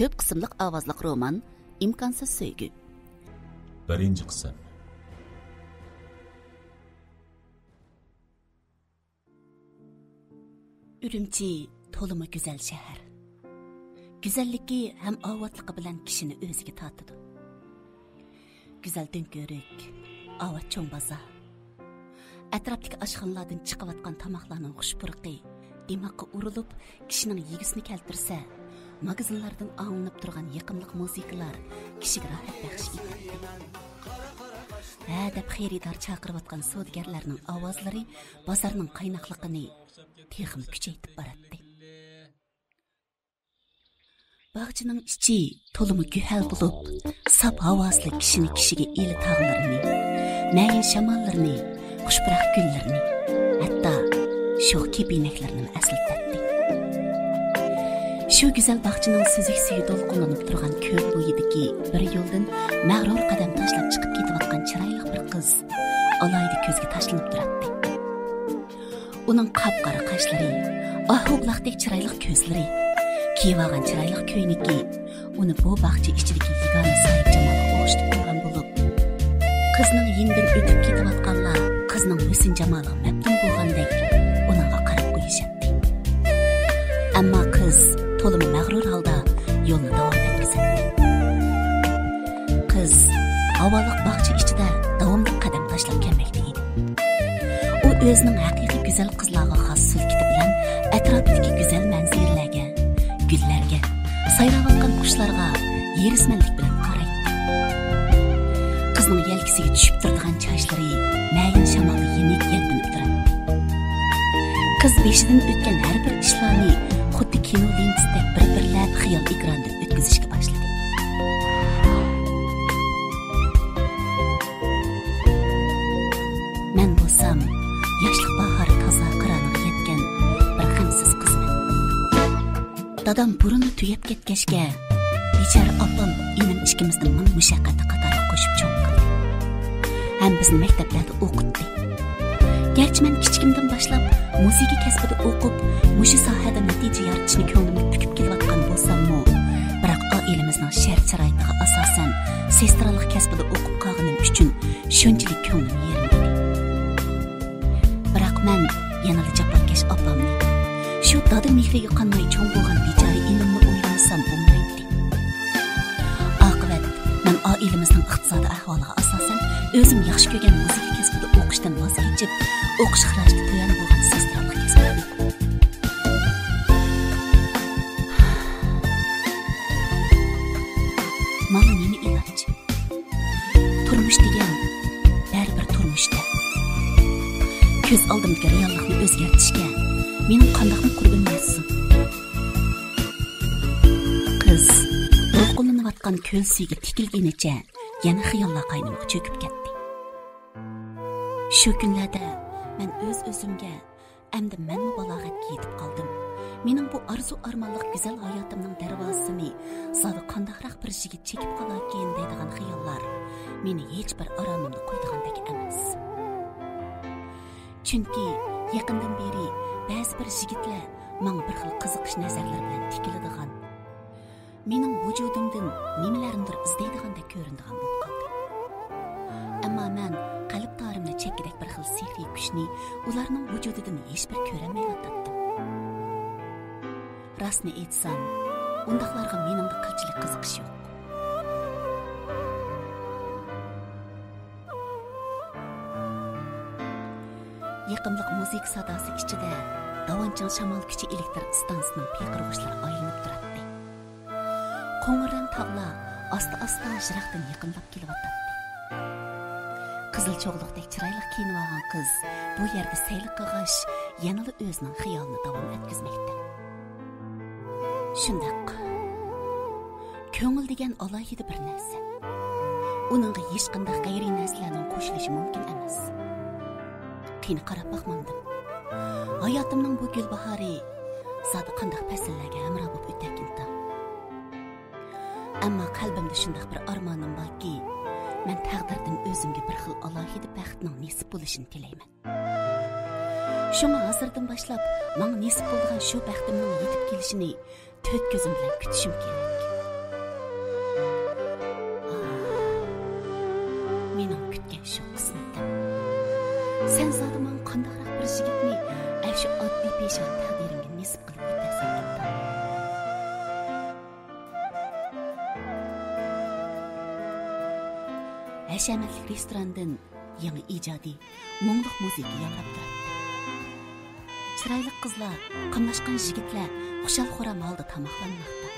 Köp qismliq ovozliq roman İmkansız Söygü. Birinci qism. Ürümçi toluma güzel şehir. Güzelligi hem avatlıqı bilen kişini özüge tatıdı. Güzel dönkörük, avat çoğun baza. Etraptaki aşxanlardan çıkıvatkan tamaklarının xuşpurqi, dimakka urulup kişinin yegisini keltirse, magazinlardan ağınıp durgan yakımlık muzikalar kişiga rahat bəxş etdi. Dep xeridar çaqırıvatkan sodgerlerinin avazları bazarının qaynaqlıqını texmi küçeytip baratdı. Bağçının içi tolumu gühel bulup, sap havaslı kişiga eli tağlarını, məyin şamallarını, xuşpıraq güllerini, hatta şox kepineklerini əsiltətdi. Şu güzel bağçının süzük suyu dolqunlanıp durgan köl boyidagi bir yoldan mağrur qadam tashlab chiqib ketayotgan chiroyli bir qiz alayda ko'zga tashlanib turadi. Uning qap-qara qoshlari, ohublaqdek chiroyli ko'zlari, kiyib olgan chiroyli ko'ynagi uni bu bog'cha ichidagi yagona soyib jamolga o'xshatib qo'ygan bo'lib, qizning yenidan o'tib ketayotganlar qizning husn jamoliga mabtun bo'lgandek uningga qarab qo'yishadi. Ammo qiz tolimi mag'rur holda yo'lni davom etkazadi. Qiz havoliq bog'cha ichida davomli qadam tashlab kelmoqda edi. U o'zining haqiqiy go'zal qizlarga xos sulkiti bilan atrofdagi go'zal manzaralarga, gullarga, sayrayotgan qushlarga yerismanlik bilan qaraydi. Qizning yelkasiga tushib turadigan chochlari mayin shamolda yenik yelpinib turadi. Qiz beshidan o'tgan har bir ishlarni xuddi kino lentsidek bir-birlab xiyol ekranda o'tkazishga boshladi. Men bo'lsam, yoshlik bahori toza qironiga yetgan bir g'amsiz qizman. Dadam burunni tuyab ketgachga, bechora opam inim ikkimizni ming mushaqqatga qatorga qo'shib cho'ng qildi. Ham bizni maktablarda o'qitdi. Gerçi men kichikimdan boshlab musiqa kasbida o'qib, mushu sohada natija yoritishni ko'nglimga tukib kelayotgan bo'lsam-mu, biroq oilamizning shart-sharoitiga asosan sestralik kasbida o'qib qolganim uchun shunchalik ko'nglim yerimadi. Biroq men yanada jafokash opamni, shu dada mehriga qanmay cho'ng bo'lgan bechora inimni o'ylamasam bo'lmaydi. Oqibat men oilamizning iqtisodiy ahvoliga asosan o'zim yaxshi ko'rgan musiqa kasbida o'qishdan voz kechib, o'qish xarajati to'yan bo'lgan sestralik kasbida o'qidim. Mana nima iloj? Turmush degan baribir turmushda. Ko'z oldimdagi reallikni o'zgartirishga mening qandaqmi qurbim yetsin? Qiz to'lqinlanayotgan ko'l suyiga tikilganicha yana xiyollar qaynimga cho'kib ketdi. Shu kunlarda men o'z-o'zimga endi menmi balog'atga yetib qoldim. Mening bu arzu-armonlik go'zal hayotimning darvozasini zodi qandaqroq bir yigit chekib qolarkan deydigan xiyollar meni hech bir oromimni qo'ydigandek emas. Chunki yaqindan beri ba'zi bir yigitlar menga bir xil qiziqish nazarlari bilan tikiladigan, mening vujudimdan nimalarnidir izlaydigandek ko'rinadigan bo'lib qoldi. Ammo men qalb torimni chekkidek bir xil sehriy kuchni ularning vujudidan hech bir ko'rolmayotdim. Rostni aytsam, undaqlarga meningda qilchilik qiziqish yo'q. Yaqimliq musiqa sadosi ichida Davanchang shamol kuchi elektr stansiyasining piyqirg'ishlari aylanib turadi. Qo'ng'irang tog'lar asta-asta yiraqdan yaqinlab kelyapti. Qizil cho'g'liqdek chiroyli kiyinib olgan qiz bu yerda sayli qilg'ash yanada o'zining xayolini davom etkazmoqda. Shundoq ko'ngil degan alohida bir narsa. Uningga hech qanday g'ayriy narsalarning qo'shilishi mumkin emas. Qiyni qarab boqmandim. Hayotimning bu gul bahori zodi qanday fasllarga hamroh bo'lib o'takinda. Ammo qalbimda shunday bir armonim borki, men taqdirdan o'zimga bir xil alohida baxtning nasib bo'lishini tilayman. Shunga hozirdan boshlab menga nasib bo'lgan shu baxtimning yetib kelishini to'rt ko'zim bilan kutishim kerak. hashamatli restorandan yangi ijodiy mo'ngluq musiqa yangrab turadi. Chiroyli qizlar, qamlashgan yigitlar xushal-xuram holda tamoqlanmoqda.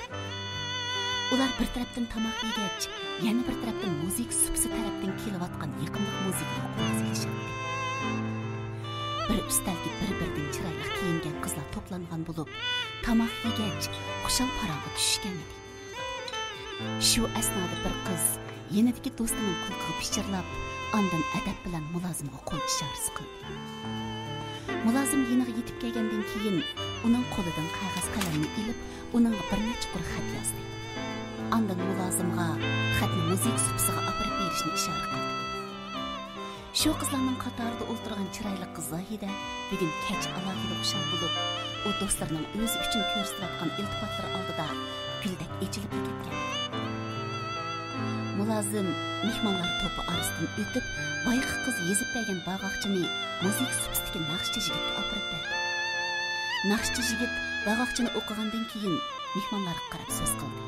Ular bir tarafdan tamoq yegach, yana bir tarafdan musiqa supsi tarafdan kelayotgan yiqimliq musiqaga quloq solishadi. Bir ustalga bir-biridan chiroyli kiyingan qizlar to'plangan bo'lib, tamoq yegach, xushal parangga tushgan edi. Shu asnoda bir qiz yenidagi do'stining qulqiga pichirlab, ondan adab bilan mulozimga qo'l ishorasi qildi. Mulozim yeniga yetib kelgandan keyin uning qo'lidan qog'oz qalamni ilib, uningga bir necha quruq xat yozdi. Ondan mulozimga xatni musiqa supsiga olib berishni ishora qildi. Shu qizlarning qatorida o'ltirgan chiroyli qiz Zohida bugun kech alohida xushal bo'lib, u do'stlarining o'zi uchun ko'rsatayotgan iltifotlari oldida guldek echilib ketgan. Mulozim mehmonlar to'pi orasidan o'tib, boyqi qiz yezib bergan bog'oqchini musiqa supsidagi naqshchi yigitga olib berdi. Naqshchi yigit bog'oqchini o'qigandan keyin mehmonlarga qarab so'z qildi.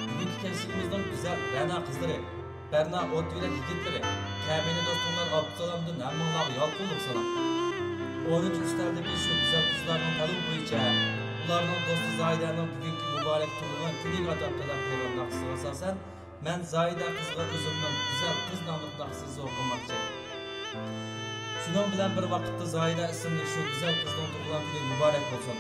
Bugungi kechimizdan güzel Rana qizlari, Berna Otvila yigitlari, Kamini do'stumlar Abdusalamdan hammalarga yolqinlik salam. 13 ustaldagi shu güzel qizlarning talab bo'yicha ularning do'sti Zoidaning bugungi muborak tug'ilgan kuniga atab talab qilgan naqsiga asosan men Zoida qizga o'zimning güzel qiz nomli naqsini o'qimoqchi. Shuning bilan bir vaqtda Zoida ismli shu güzel qizning tug'ilgan kuni muborak bo'lsin.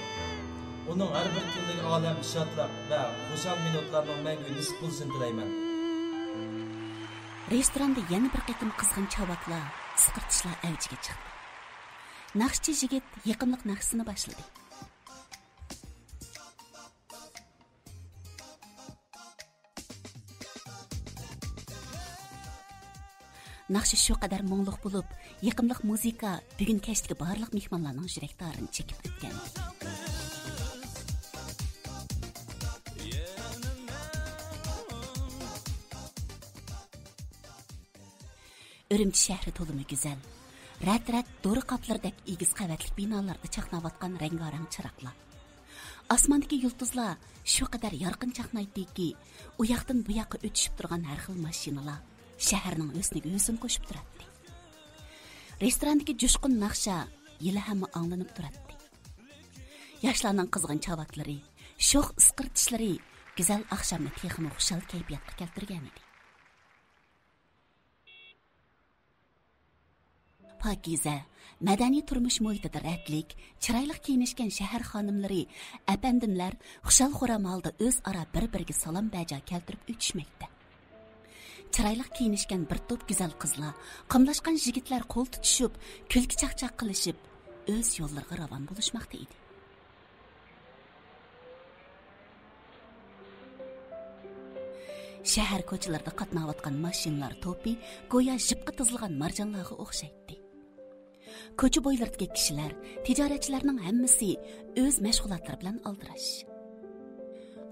Uning har bir kundagi olam shodlik va xushal minutlarning mangu nisb bo'lsin tilayman. Restoranda yana bir qitim qizg'in chavaklar, siqirtishlar avjiga chiqdi. Naqshchi yigit yiqimliq naqsini boshladi. Naqshi shu qadar mo'ngluq bo'lib, yiqimliq musiqa bugun kechdagi barliq mehmonlarning yurakdorini chekib o'tgan. Urumchi shahri to'limi go'zal. Rat-rat do'ri qoplardek egiz qavatli binolarda chaqnayotgan rangarang chiroqlar. Osmondagi yulduzlar shu qadar yorqin chaqnaydiki, u yoqdan bu yoqqa o'tishib turgan har xil mashinalar shaharning o'sniga o'sin qo'shib turadi. Restorandagi jo'shqin naqsha yili hamma anglanib turadi. Yoshlarning qizg'in chavaklari, sho'x isqirtishlari go'zal oqshomni texmi xushal kayfiyatga keltirgan edi. Pakiza, madaniy turmush muhitida ratlik, chiroyli kiyinishgan shahar xonimlari, apandimlar xushal-xuram holda o'zaro bir-biriga salom bajo keltirib o'tishmoqda. Chiroyli kiyinishgan bir to'p go'zal qizlar, qamlashgan yigitlar qo'l tutishib, kulki chaqchaq qilishib, o'z yo'llariga ravon bo'lishmoqda edi. Shahar ko'chalarida qatnayotgan mashinalar to'pi go'yo jipqa tizilgan marjonlarga o'xshaydi. Ko'cha bo'ylaridagi kishilar, tijoratchilarning hammasi o'z mashg'ulotlari bilan aldirash.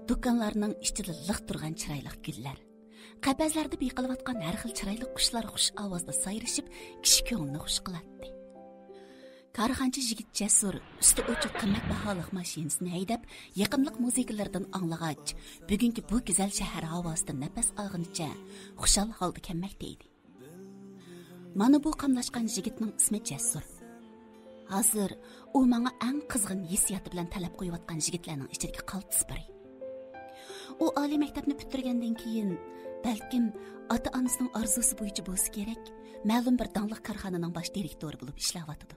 Do'konlarning ichida liq turgan chiroyli gullar, qapazlarda beqilayotgan har xil chiroyli qushlar xush ovozda sayrashib, kishi ko'nglini xush qiladi. Karxanchi yigit Jasur usti o'chiq qimmat baholiq mashinasini haydab, yiqimliq musiqalardan anglag'ach, bugungi bu go'zal shahar havosida nafas olganicha xushal holda kelmoqda edi. Mana bu qamlashgan yigitning ismi Jasur. Hozir u menga eng qizg'in hissiyoti bilan talab qo'yayotgan yigitlarning ichidagi qaltis biri. U oliy maktabni bitirgandan keyin balkim ota-onasining orzusi bo'yicha bo'lsa kerak, ma'lum bir donliq korxonaning bosh direktori bo'lib ishlayotdi.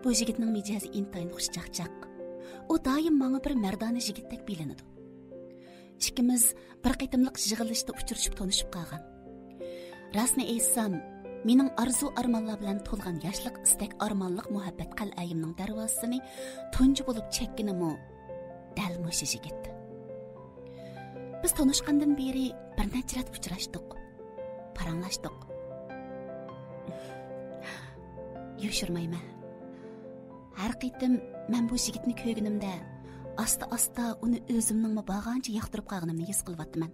Bu yigitning mijozi intayin xushchaqchaq. U doim menga bir mardona yigitdek bilinadi. Ikkimiz bir qitimliq yig'ilishda uchrashib tanishib qolgan. Rasni aytsam, mening arzu armonlar bilan to'lgan yoshlik istak armonliq muhabbat qal'ayimning darvozasini tunji bo'lib chekkinimi dal musha yigit. Biz tanishgandan beri bir necha rat uchrashdik, paranglashdik. Yoshirmayman. Har qitim men bu yigitni ko'rganimda asta-asta uni o'zimning bag'ancha yoqtirib qolganimni his qilyapman.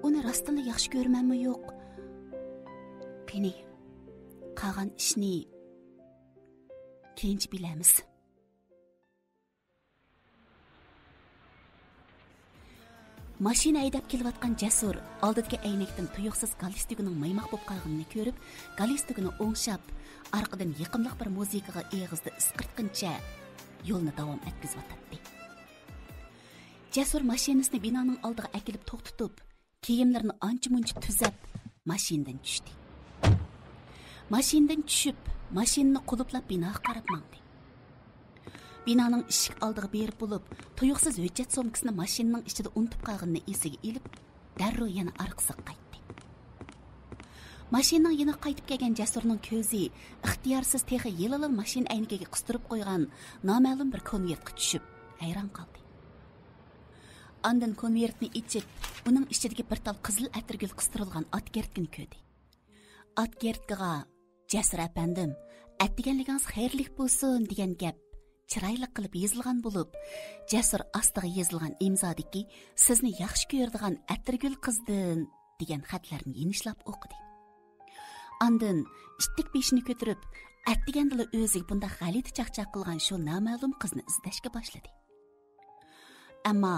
Uni rostdan yaxshi ko'rmanmi yo'q? Qani, qolgan ishni keyinchi bilamiz. Mashina haydab kelayotgan Jasur oldidagi aynakdan tuyuqsiz galistugini maymoq bo'lib qolganini ko'rib, galistugini o'ngshab, orqadan yiqimliq bir muzikaga eg'izda isqirtqincha yo'lni davom etkizayotdi. Jasur mashinasini binoning oldiga akilib to'xtatib, kiyimlarini ancha-muncha tuzab, mashinadan tushdi. Mashinadan tushib, mashinani quluplab binoga qarab mangdi. Binoning eshik oldiga berib bo'lib, tuyuqsiz hujjat somkasini mashinaning ichida unutib qolganini esiga ilib, darrov yana orqasiga qaytdi. Mashinaning yana qaytib kelgan Jasurning ko'zi ixtiyorsiz texi yelilil mashina aynigiga qistirib qo'ygan noma'lum bir konvertga tushib, hayron qoldi. Ondan konvertni ichib, uning ichidagi bir tal qizil atirgul qistirilgan atgertkini ko'rdi. Atgertga Jasur apandim, atdiganligingiz xayrlik bo'lsin degan gap chiroyli qilib yozilgan bo'lib, Jasur ostiga yozilgan imzodagi sizni yaxshi ko'radigan atirgul qizdim degan xatlarni yenishlab o'qidi. Ondan ittik beshini ko'tarib, atdigandila o'ziga bunda g'alati chaqchaq qilgan shu noma'lum qizni izlashga boshladi. Ammo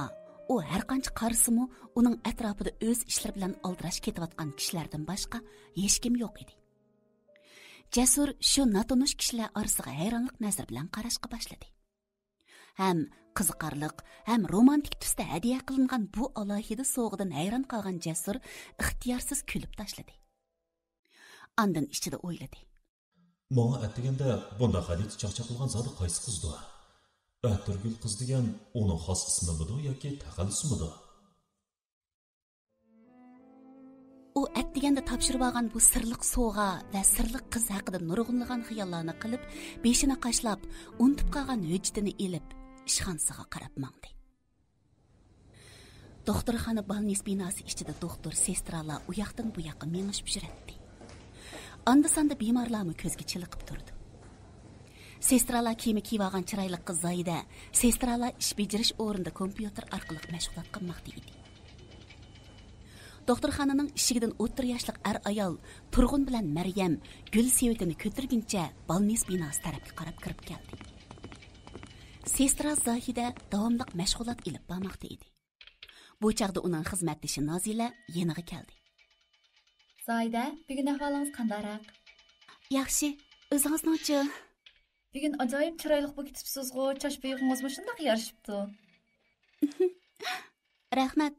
u har qancha qarasimu, uning atrofida o'z ishlari bilan aldirash ketayotgan kishilardan boshqa hech kim yo'q edi. Jasur shu notanish kishilar orasiga hayronlik nazar bilan qarashga boshladi. Ham qiziqarliq, ham romantik tusda hadiya qilingan bu alohida sovg'idan hayron qolgan Jasur ixtiyorsiz kulib tashladi. Ondan ichida o'yladi. Menga atdiganda bunda xalit chaqchaqilgan zodi qaysi qizdi? Atirgul qiz degan uning xos ismimidi yoki taqallusumidi? U atdiganda topshirib olgan bu sirliq sovg'a va sirliq qiz haqida nurg'unlagan xiyollarni qilib, beshini qashlab, unutib qolgan hujjatini ilib, ishxonasiga qarab mangdi. Doktorxona balnis binosi ichida doktor, sestralar u yoqdan bu yoqqa mengishib yuradi. Anda-sanda bemorlarni ko'zga chiliqib turdi. Sestralar kiyimi kiyib olgan chiroyli qiz Zoida, sestralar ish bejirish o'rinda kompyuter orqali mashg'ulot qilmoqda edi. Doktorxonaning ishigidan o'ttir yoshlik ayol Turg'un bilan Maryam gul sevetini ko'tirguncha balnis binosi tarafga qarab kirib keldi. Sestra Zoida davomli mashg'ulot ilib bormoqda edi. Bu chaqda uning xizmatdoshi Nozila yeniga keldi. Zoida, bugun ahvolingiz qandaroq? Yaxshi, o'zingiz-chi? Bugun ajoyib chiroyli bo'lib ketibsiz-ku, chosh bo'yingiz shunday yarashibdi. Rahmat.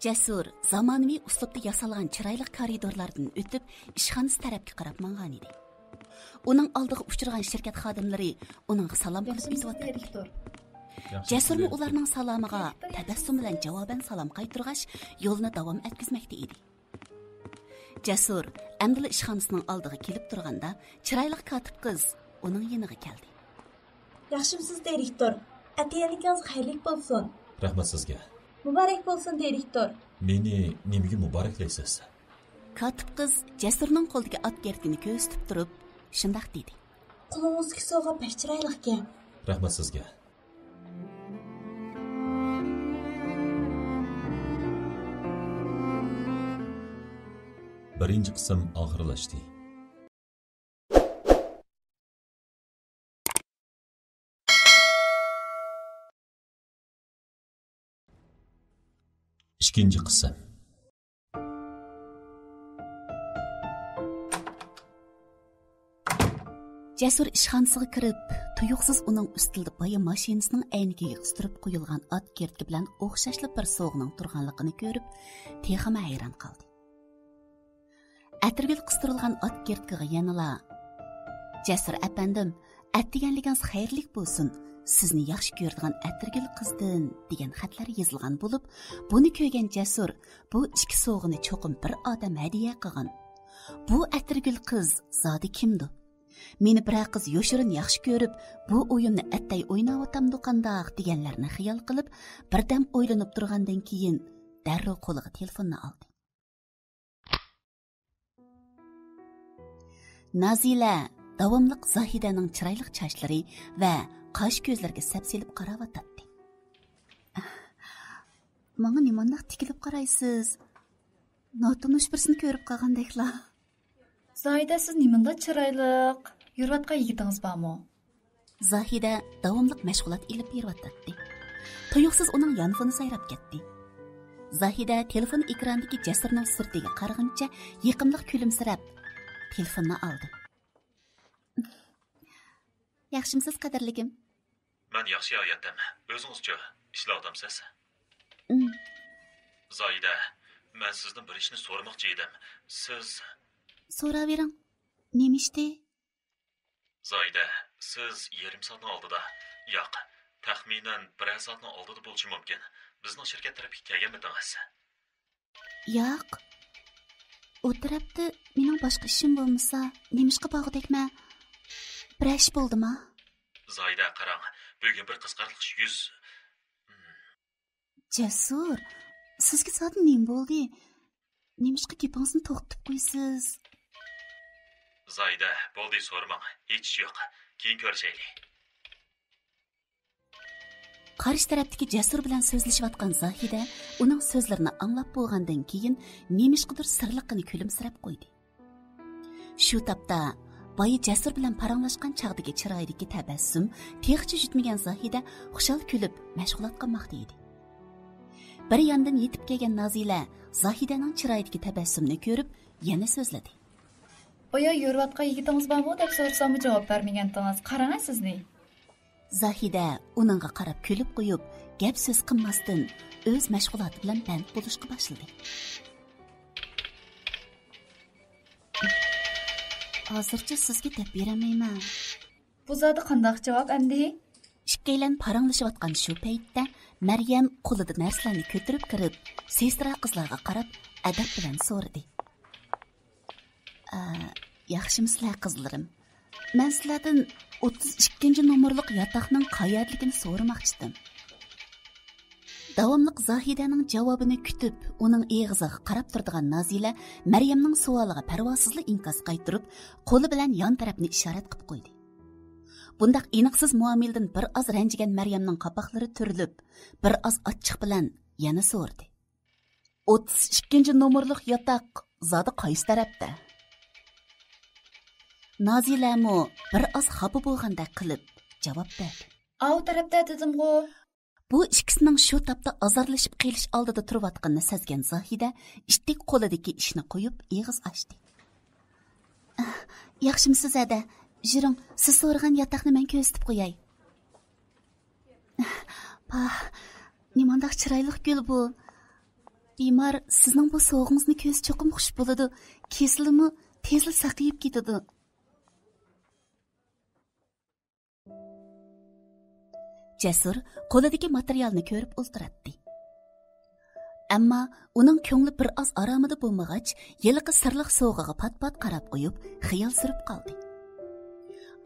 Jasur zamonaviy uslubda yasalgan chiroyli koridorlardan o'tib, ishxonasi tarafga qarab mangan edi. Uning oldiga uchirgan shirkat xodimlari uning salom qilib o'tdi. Jasurmi ularning salomiga tabassum bilan javoban salom qaytargach, yo'lni davom etkizmoqda edi. Jasur amdila ishxonasining oldiga kelib turganda, chiroyli kotib qiz uning yoniga keldi. Yaxshimisiz, direktor? Atiyanikingiz xayrlik bo'lsin. Rahmat sizga. Muborak bo'lsin, direktor. Meni nimaga muboraklaysiz? Kotib qiz Jasurning qo'lidagi atgertini ko'rsatib turib, shundoq dedi. Qo'lingizga sovg'a pek chiroyli ekan. Rahmat sizga. Birinchi qism oxirlashdi. İkinci qism. Jasur ishxonasiga kirib, tuyuqsiz uning ustida boya mashinasining aynigiga qistirib qo'yilgan atgertki bilan o'xshashli bir sovg'ning turganligini ko'rib, texama hayron qoldi. Atirgul qistirilgan atgertkiga yanala Jasur apandim, atdiganligingiz xayrlik bo'lsin. Sizni yaxshi ko'radigan atirgul qizdim degan xatlar yozilgan bo'lib, buni ko'rgan Jasur bu ikki sovg'ini cho'qim bir odam hadiya qilgan. Bu atirgul qiz zodi kimdi? Meni bir qiz yoshirin yaxshi ko'rib, bu o'yinni attay o'ynayotgandim qandoq deganlarni xiyol qilib, birdan o'ylanib turgandan keyin darrov qo'liga telefonni oldi. Nazila davomliq Zohidaning chiroyli sochlari va qosh ko'zlariga sapsilib qarayotdi. Menga nimandaq tikilib qaraysiz? Notanish birsini ko'rib qolgandeklar. Zoida, siz nimanda chiroyli yurayotgan yigitingiz bormi? Zahida davomliq mashg'ulot ilib berayotdi. Tuyuqsiz uning yonfoni sayrab ketdi. Zahida telefon ekranidagi Jasurning suratiga qaragancha yiqimliq kulimsirab telefonni oldi. Yaxshimisiz qadrligim? Men yaxshi hayotdam. O'zingiz-chi ishlardamsiz? Zoida, men sizdan bir ishni so'ramoqchi edim. Siz So'ravering. Nima ishdi? Zoida, siz yarim soatning oldida, yo'q, taxminan 1 soatning oldida bo'lishi mumkin. Bizning shirkat tarafiga kelganmidingiz? Yo'q. O tarafda mening boshqa ishim bo'lmasa, nemishqa bog'dekman? Bir ish bo'ldimi? Zoida, qarang, bugun bir qisqartilish yuz. Jasur, sizga soat nima bo'ldi? Nemishqa gapingizni to'xtatib qo'ysiz? Zoida, bo'ldi so'ramang. Hech yo'q. Keyin ko'rishaylik. Qarshi tarafdagi Jasur bilan so'zlashayotgan Zohida uning so'zlarini anglab bo'lgandan keyin nemishqidir sirliqini kulimsirab qo'ydi. Shu topda boyi Jasur bilan paranglashgan chog'dagi chiroydagi tabassum texchi jutmagan Zohida xushal kulib mashg'ulot qilmoqda edi. Bir yandan yetib kelgan Nazila Zohidaning chiroydagi tabassumni ko'rib yana so'zladi. Oya yurvatgan yigitingiz bormi deb so'rasam javob bermagansiz. Qarang sizni. Zohida uningga qarab kulib qo'yib, gap so'z qilmasdan o'z mashg'uloti bilan band bo'lishga boshladi. Hozircha sizga deb beramayman. Bu zodi qanday javob endi? Ikkilan paranglashayotgan shu paytda Maryam qo'lida narsalarni ko'tarib kirib, sestra qizlarga qarab adab bilan so'radi. Yaxshimisizlar qizlarim? Men sizlardan 32-nomerlik yotoqning qayerligini so'ramoqchidim. Davomliq Zohidaning javobini kutib, uning eg'iziga qarab turadigan Nazila Maryamning savoliga parvosizlik inkos qaytirib, qo'li bilan yon tarafni ishorat qilib qo'ydi. Bundaq aniqsiz muomildan bir oz ranjigan Maryamning qapoqlari turilib, bir oz achchiq bilan yana so'rdi. 32-nomerlik yotoq zodi qaysi tarafda? Nazilamo bir oz xafa bo'lgandek qilib javob berdi. Av tarafda dedim-ku. Bu ikkisining shu topda azorlashib qelish oldida turayotganini sezgan Zohida ishtik qo'lidagi ishni qo'yib eg'iz ochdi. Yaxshimisiz ada? Jiring, siz so'ragan yotoqni men ko'rsatib qo'yay. Nimandaq chiroyli gul bu. Bemor sizning bu so'g'ingizni ko'z cho'qim xush bo'ladi. Kesilimi tezli saqiyib ketadi. Jasur qo'lidagi materialni ko'rib o'ltiradi. Ammo uning ko'ngli bir oz oromida bo'lmag'ach, yiliqi sirliq so'g'iga pat-pat qarab qo'yib, xiyol surib qoldi.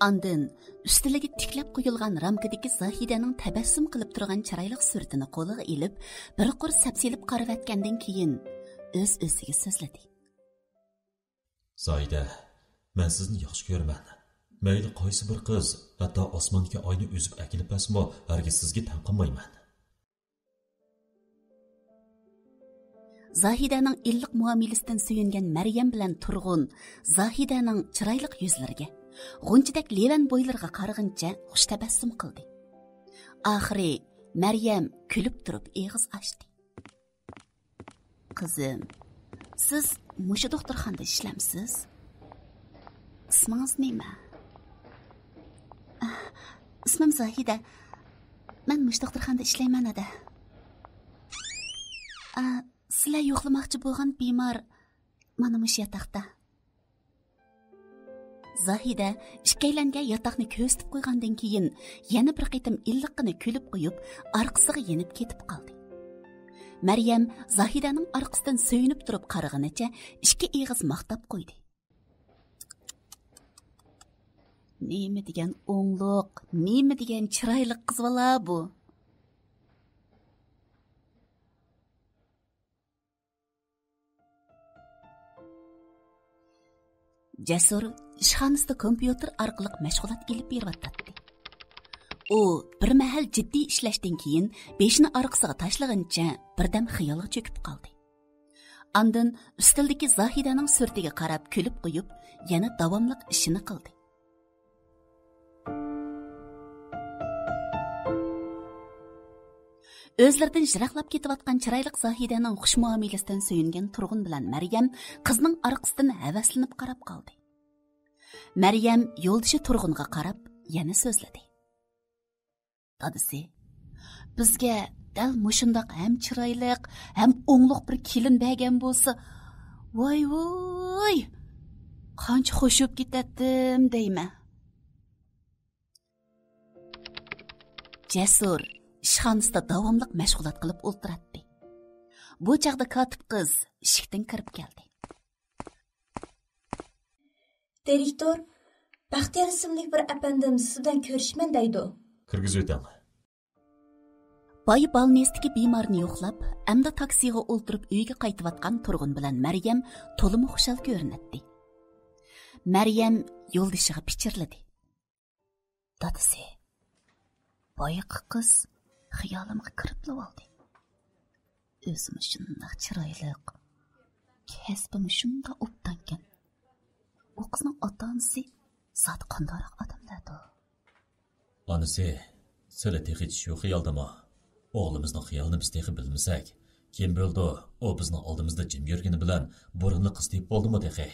Ondan ustiliga tiklab qo'yilgan ramkadagi Zohidaning tabassum qilib turgan chiroyli suratini qo'liga ilib, bir qur sapsilib qaravatgandan keyin o'z-o'ziga so'zladi. Zoida, men sizni yaxshi ko'raman. Mayli qaysi bir qiz, hatto osmonga oyni o'zib akilib pasmo, hargiz sizga tan qilmayman. Zohidaning illiq muomalasidan suyungan Maryam bilan turg'un Zohidaning chiroyli yuzlariga, g'unchidek levan bo'ylarga qaragancha xush tabassum qildi. Oxiri Maryam kulib turib eg'iz ochdi. Qizim, siz mushu doktorxonada ishlamsiz? Ismingiz nima? Ismim Zohida. Men mush doktorxonada ishlayman ada. Sizlar yo'qlamoqchi bo'lgan bemor mana mush yotoqda. Zohida ikkilangan yotoqni ko'rsatib qo'ygandan keyin yana bir qitim illiqqina kulib qo'yib, orqasiga yenib ketib qoldi. Maryam Zohidaning orqasidan so'yinib turib qaraganicha ikki eg'iz maqtab qo'ydi. Nima degan o'ngloq, nima degan chiroyli qizvola bu? Jasur ishxonasida kompyuter orqali mashg'ulot ilib beryapti. U bir mahal jiddiy ishlashdan keyin beshini orqasiga tashlagancha birdam xiyolga cho'kib qoldi. Ondan ustildagi Zohidaning suratiga qarab kulib qo'yib, yana davomli ishini qildi. Özleridan jıraqlab ketayotgan chiroyli Zahidaning xush muomalasidan suyungan Turg'un bilan Maryam qizning orqasidan havaslanib qarab qoldi. Maryam yo'ldishi Turg'unga qarab yana so'zladi. Dadisi, bizga dal mushundoq ham chiroyli, ham o'ngluq bir kelin bergan bo'lsa, voy voy, qancha xo'shib ketdim deyman. Jasur ishxonasida davomliq mashg'ulot qilib o'ltiradi. Bu chaqda kotib qiz eshikdan kirib keldi. Direktor, Baxtiyor ismli bir apandim sizdan ko'rishman deydi. Kirgizib o'tang. Boy balnesdagi bemorni yo'qlab, hamda taksiga o'ltirib uyga qaytayotgan Turg'un bilan Maryam to'liq xushal ko'rinadi. Maryam yo'ldishiga pichirladi. Dadisi, boyiq qiz xiyolimga kirib oldi. O'zim shundoq chiroyli, kasbim shundoq obdankan. O qizning ota-onasi zot qandoq odamlardi. Onasi, sizlar texnik shu xiyaldami? O'g'limizning xiyolini biz texi bilmasak, kim bo'ldi? O bizning oldimizda jim yurgani bilan burunli qiz deb bo'ldimi texi?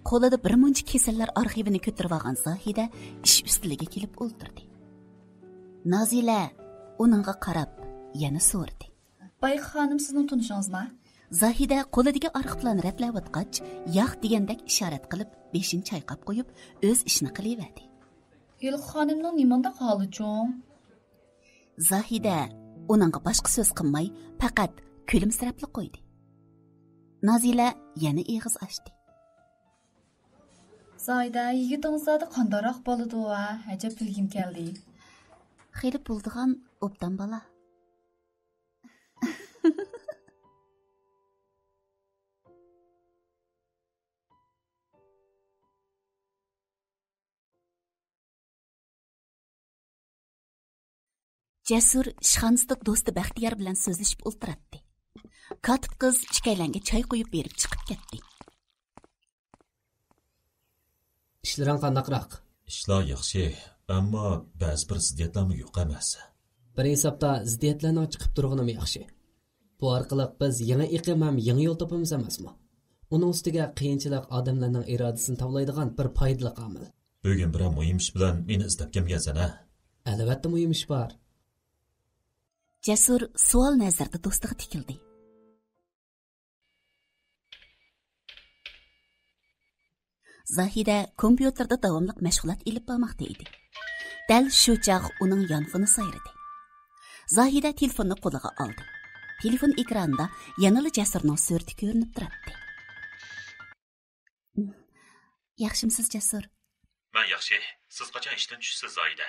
Qo'lida bir muncha kasallar arxivini ko'tarib olgan Zohida ish ustiliga kelib o'ltirdi. Nazila uningga qarab yana so'radi. Bayqa xonim sizning tunishingizmi? Zohida qo'lidagi arxivlarni ratlayotgach, yo'q degandek ishorat qilib, beshini chayqab qo'yib, o'z ishini qilaverdi. Yilqi xonimning nimanda holi cho'ng? Zohida uningga boshqa so'z qilmay, faqat kulimsirab qo'ydi. Nazila yana eg'iz ochdi. Zohida, yigitingizda qandoq bo'ladi va ajab bilgim keldi. Xeyli bo'ldigan obdan bola. Jasur ishxonasida do'sti Baxtiyor bilan so'zlashib o'ltiradi. Kotib qiz ikkaylarga choy qo'yib berib chiqib ketdi. İşlerin qandaqroq? Ishlar yaxshi, ammo ba'zi bir ziddiyatlarmi yo'q emas. Bir hesapda ziddiyatlarning chiqib turg'animi yaxshi. Bu orqali biz yangi iqlim ham yangi yo'l topamiz emasmi? Uning ustiga qiyinchilik odamlarning irodasini tavlaydigan bir foydali omil. Bugun bir muhim ish bilan meni izlab kelgansan-a? Albatta muhim ish bor. Jasur savol nazarda do'stiga tikildi. Zahida kompyuterda davomli mashg'ulot ilib bormoqda edi. Dal shu chaq uning yonfini sayradi. Zahida telefonni qo'liga oldi. Telefon ekranida yanali Jasurning surati ko'rinib turibdi. Yaxshimisiz Jasur? Men yaxshi. Siz qachon ishdan tushsiz Zahida?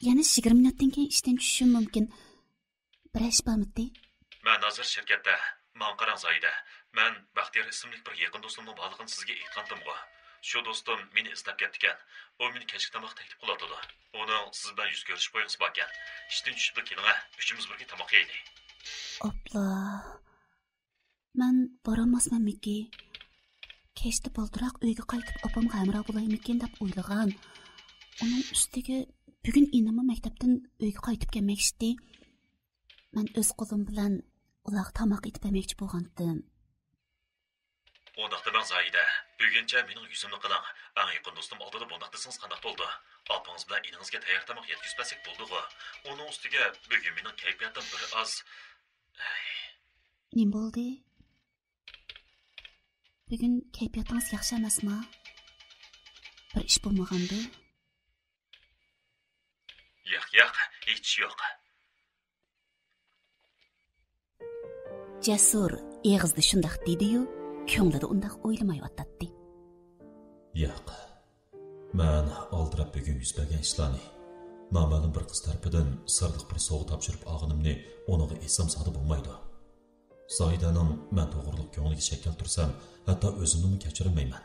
Yana 20 minutdan keyin ishdan tushishim mumkin. Bir ish bormidi? Men hozir shirkatda. Men qarang Zahida. Men Baxtiyor ismli bir yaqin do'stimning borlig'ini sizga aytgandim-ku. Shu do'stim meni izlab ketgan. U meni kechki tomoq taklif qiladi. Uni siz bilan yuz ko'rishib qo'yingsiz bo'lgan. Ishdan tushib keling-a, uchimiz birga tomoq yeylik. Opla. Men boramasmanmiki. Kechda boldiroq uyga qaytib opamga hamroh bo'laymikin deb o'ylagan. Uning ustiga bugun inama maktabdan uyga qaytib kelmoqchi. Men o'z qo'lim bilan ular tomoq etib bermoqchi bo'lgandim. Ondaqda ben Zahida, buguncha mening yuzimni qiling. Eng yaqin do'stim oldida bundaq desangiz qanday bo'ldi? Opangiz bilan iningizga tayyor tomoq yetkazmasak bo'ldi-ku. Uning ustiga bugun mening kayfiyatim bir oz. Nim bo'ldi? Bugun kayfiyatingiz yaxshi emasmi? Bir ish bo'lmagandi? Yo'q, hech yo'q. Jasur eg'izda shundoq dedi-yu, ko'nglida undaq o'ylamay o'tadi. Yo'q. Men oldirab bugun yuz bergan ishlarni noma'lum bir qiz tarafidan sirliq bir sovg'a topshirib olganimni uninga esam soldi bo'lmaydi. Zoidaning men to'g'riliq ko'ngliga shak keltirsam, hatto o'zimni kechirmayman.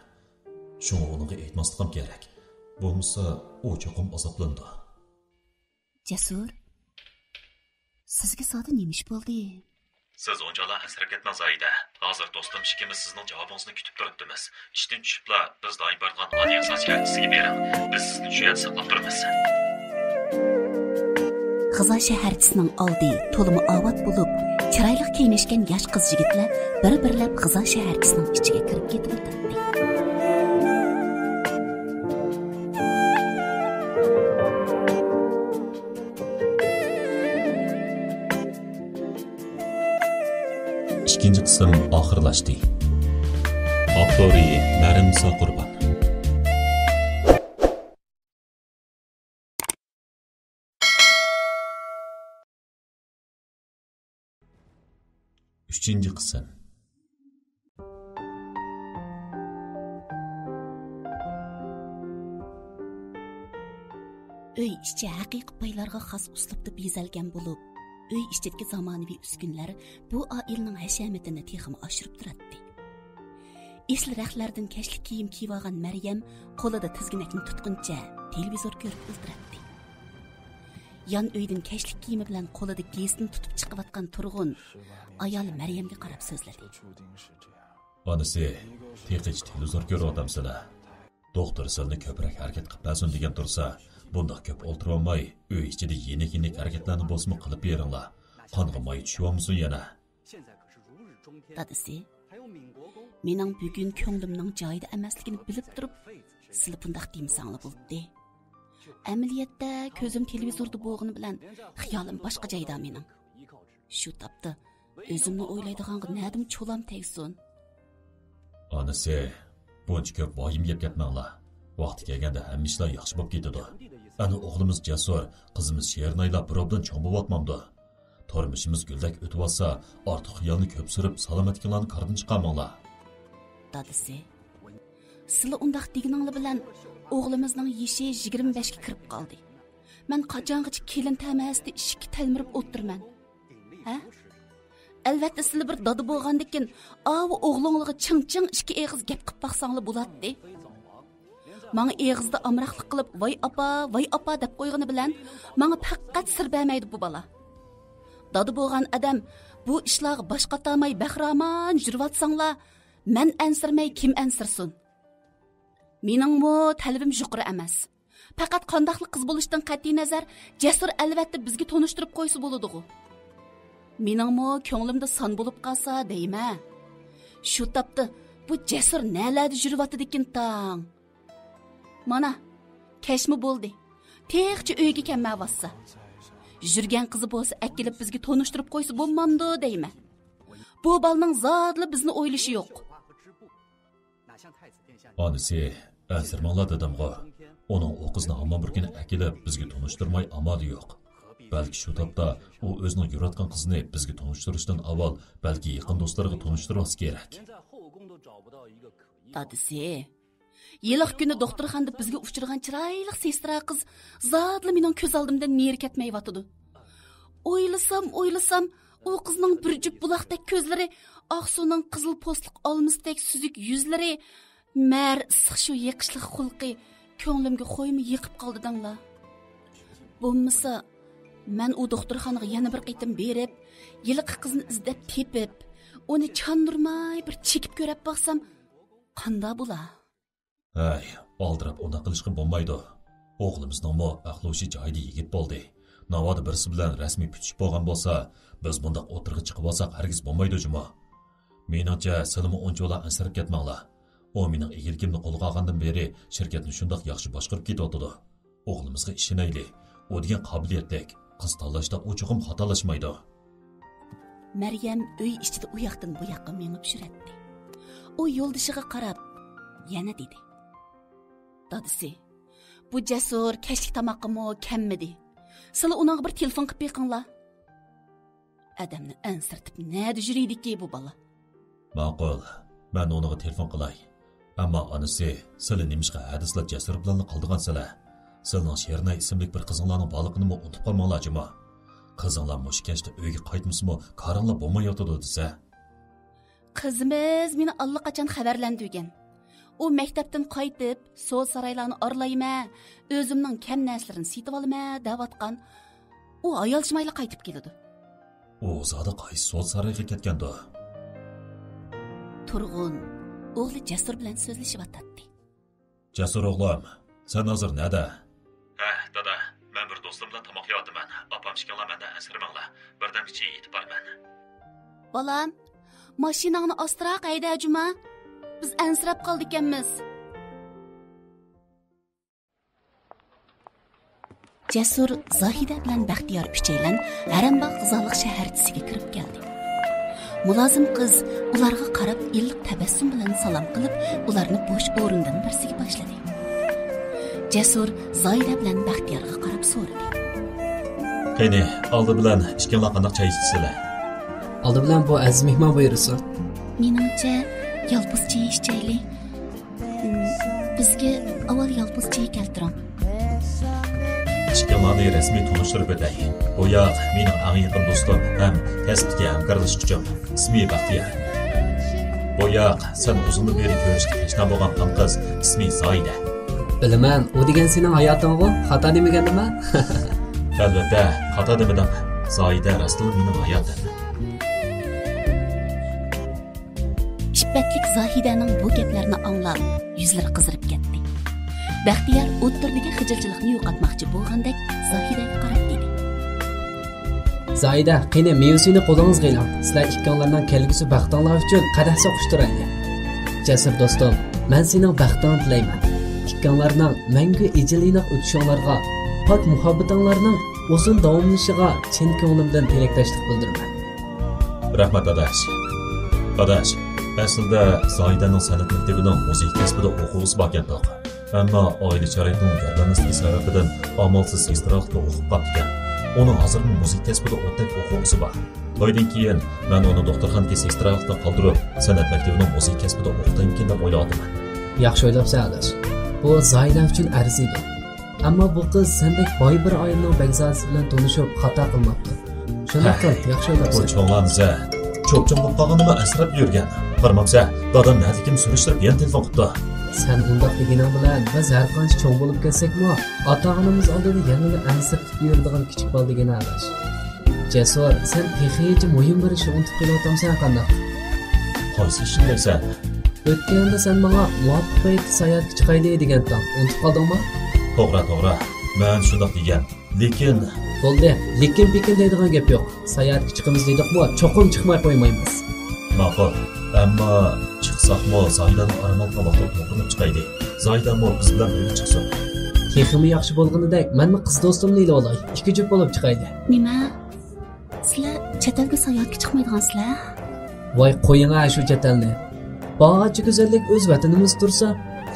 Shuni uninga aytmasligim kerak. Bo'lmasa u cho'qim azoblandi. Jasur, sizga soda nemish bo'ldi? Siz oncalar hasrat ketmang Zahida. Hozir do'stim ikimiz sizning javobingizni kutib turibmiz. Ishdan tushibla biz doim borgan oddiy asosiyatisiga bering. Biz sizni shu yerda saqlab turamiz. G'izo shaharchisining oldi to'limi avod bo'lib, chiroyli kiyinishgan yosh qiz yigitlar bir-birlab G'izo shaharchisining ichiga kirib ketib o'tdi. İkinci qism oxirlashdi. Avtori Narim Soqurban. Üçüncü qism. Uy ichi haqiqiy paylarga xos uslubda bezalgan bo'lib, uy ichidagi zamonaviy uskunlar bu oilaning hashamatini texmi oshirib turadi. Esli raqlardan kashlik kiyim kiyib olgan Maryam qo'lida tizginakni tutquncha televizor ko'rib o'tiradi. Yan uydan kashlik kiyimi bilan qo'lida gazini tutib chiqayotgan turg'un ayol Maryamga qarab so'zladi. Onasi, teqich televizor ko'ryapsizlar. Doktor sizlarni ko'proq harakat qilmasin degan tursa, bundoq ko'p o'tirolmay, uy ichida yenik harakatlarni bosma qilib beringlar. Qonga moy tushyapmiz yana. Dadisi, mening bugun ko'nglimning joyida emasligini bilib turib, sizlar bundoq deymsanglar bo'ldi. Amaliyotda ko'zim televizorda bo'lgani bilan xiyolim boshqa joyda mening. Shu topda o'zimni o'ylaydiganga nadim cho'lam tegsin. Onasi, buncha ko'p vahim yeb ketmanglar. Vaqti kelganda hamma ishlar yaxshi bo'lib ketadi. Ana o'g'limiz Jasur, qizimiz Shernaylar birovdan cho'ng bo'lyapmamdi. Turmushimiz guldek o'tib olsa, ortiq xiyolni ko'p surib, salomatliklarni qardan chiqarmanglar. Dadisi, sizlar undaq deganinglar bilan o'g'limizning yeshi 25 ga kirib qoldi. Men qachongacha kelin tamasida ishga talmirib o'tirman. Ha? Albatta sizlar bir dada bo'lgandikin, avu o'g'lingizga ching-ching ikki eg'iz gap qilib baqsanglar bo'ladi. Manga eg'izda amraqlik qilib, voy apa deb qo'ygani bilan, menga faqat sir bermaydi bu bola. Dada bo'lgan odam bu ishlarga boshqa tamay bahramon yurvatsanglar, men ansirmay kim ansirsin? Meningmi talabim yuqori emas. Faqat qandaqli qiz bo'lishdan qat'iy nazar, Jasur albatta bizga tonishtirib qo'ysa bo'ladi-ku. Meningmi ko'nglimda son bo'lib qolsa deyma. Shu topda bu Jasur nalarda yurvatdikin tang. Mana, kashmi bo'ldi. Texchi uyga kelmavassa. Yurgan qizi bo'lsa akilib bizga tonishtirib qo'ysa bo'lmamdi deyma. Bu balning zodli bizni o'ylishi yo'q. Onasi, asirmanglar dedimg'a. Onun o qizni hamma bir kuni akilib bizga tonishtirmay amali yo'q. Balki shu topda u o'zining yuratgan qizini bizga tonishtirishdan avval balki yaqin do'stlariga tonishtirmoq kerak. Dadisi, yiliq kuni doktorxonada bizga uchirgan chiroyli sestra qiz zotli mening ko'z oldimdan neri ketmayotdi. O'ylasam, u qizning bir jup buloqdek ko'zlari, oqsuning qizil postliq olmisdek suzuk yuzlari, mar issiq shu yiqishli xulqi ko'nglimga qo'ymi yiqib qoldi danglar. Bo'lmasa, men u doktorxonaga yana bir qitim berib, yiliq qizni izlab tepib, uni chandurmay bir chekib ko'rib baqsam, qanda bo'la? Ay, oldirab unda qilishga bo'lmaydi. O'g'limizning aqloshi joyida yigit bo'ldi. Navoda birisi bilan rasmiy putishib bo'lgan bo'lsa, biz bunda o'tirg'i chiqib olsak hargiz bo'lmaydi juma. Meningcha, sizlarmi unchalar ansirib ketmanglar. O mening egilkimni qo'lga olgandan beri shirkatni shundoq yaxshi boshqarib ketyapti. O'g'limizga ishonayli. O degan qobiliyatlik, qiz tanlashda u cho'qim xatolashmaydi. Maryam uy ichida u yoqdan bu yoqqa menib yuradi. U yo'ldishiga qarab yana dedi. Dadisi, bu Jasur kashlik tamoqimi kammidi? Sizlar uning bir telefon qilib beqinglar. Adamni ansirtib nada yuriydi-ki bu bola? Ma'qul, men uninga telefon qilay. Ammo onasi, sizlar nimishqa hadislar Jasur bilan qildigansizlar? Sizning Shernay ismli bir qizinglarning baliqini unutib qolmanglar juma. Qizinglar mushkashda uyga qaytmasmi, qaringlar bo'lmayotdi desa. Qizimiz meni allaqachon xabarlandirgan. U maktabdan qaytib, so'z saroylarni oralayma, o'zimning kam narsalarni setib olma deyotgan. U ayolshmayla qaytib keladi. U zodi qaysi so'z saroyga ketgandi? Turg'un o'g'li Jasur bilan so'zlashyapti. Jasur o'g'lim, sen hozir nada? Dada, men bir do'stim bilan tomoq yeyapman. Opam ishkanglar menda asirmanglar. Birdan kichik yetib borman. Bolam, mashinangni ostroq hayda Juma. Biz ansirab qoldik ekanmiz. Jasur Zohida bilan Baxtiyor uchaylan Harambog' g'izoliq shaharchisiga kirib keldi. Mulozim qiz ularga qarab illiq tabassum bilan salom qilib, ularni bo'sh o'rindan birsiga boshladi. Jasur Zohida bilan Baxtiyorga qarab so'radi. Qani, oldi bilan ishkanglar qanday choy ichsizlar? Oldi bilan bu aziz mehmon buyursin. Meningcha, yolpuz choy ichaylik. Bizga avval yolpuz choy keltiring. ishkanglarni rasmiy tanishtirib o'tay. Bu yoq mening eng yaqin do'stim ham kasbga hamkorlashuvchim. Ismi Baxtiyor. Bu yoq sen uzun beri ko'rishga tashna bo'lgan qiz, ismi Zoida. Bilaman, u degan sening hayotingga xato demaganmi? Albatta, xato demadim. Zoida raslan mening hayotim. Ishbatlik Zohidaning bu gaplarini anglab, yuzlari qizarib ketdi. Baxtiyor o'ttirdagi xijilchilikni yo'qotmoqchi bo'lgandek Zohidaga qarab dedi. Zoida, qani mevzuni qo'lingizga iling. Sizlar ikkalarining kelgusi baxtinglar uchun qadah so'qishtirayli. Jasur do'stim, men sening baxtingni tilayman. Ikkalarining mangu ijliliq o'tishinglarga, pok muhabbatinglarning uzun davomlashishiga chin ko'nglimdan tilakdoshlik bildiraman. Rahmat adash. Adash, aslida Zoidaning san'at maktabining musiqa kasbida o'quvchisi bo'lgandik. Ammo oila sharoitining gardanligi sababidan amalsiz istirahatda o'qib qolgan. Onun hozir musiqa kasbida o'tdak o'quvchisi bor. To'ydan keyin men uni doktorxonaga istirahatda qoldirib, san'at maktabining musiqa kasbida o'qitaymikin deb o'yladim. Yaxshi o'ylabsan adash. Bu Zoida uchun arziydi. Ammo bu qiz sendek boy bir ayolning begzasi bilan tanishib xato qilmoqda. Shunday yaxshi o'ylabsan. Bu cho'nglarni cho'pchim bo'lib qolganimi asrab yurgan. Qarmamsa, dadam nadikim surishtirib yana telefon qildi. Sen undoq deganing bilan biz har qancha cho'ng bo'lib kelsakmi, ota-onamiz oldida yanada ansirtib yuradigan kichik bola degan adash. Jasur, sen texnicha muhim bir ishni unutib qo'yapsan qanday? Qaysi ishni deysan? O'tganda sen menga muvaffaq payt sayohatga chiqayli degandan unutib qoldingmi? To'g'ri. Men shunday degan. Lekin bo'ldi. Lekin deydigan gap yo'q. Sayohatga chiqamiz dedik-ku, cho'qim chiqmay qo'ymaymiz. Ma'qul. Ammo chiqsaqmi Zoidaning aramoqqa vaqtida to'g'rilib chiqaydi. Zoidami biz bilan birga chiqsin. Texmi yaxshi bo'lganidek, menmi qiz do'stimni ila olay. Ikki juft bo'lib chiqaydi. Nima? Sizlar chet elga sayohatga chiqmaydigansizlar? Voy qo'ying-a shu chet elni. Barcha go'zallik o'z vatanimiz tursa,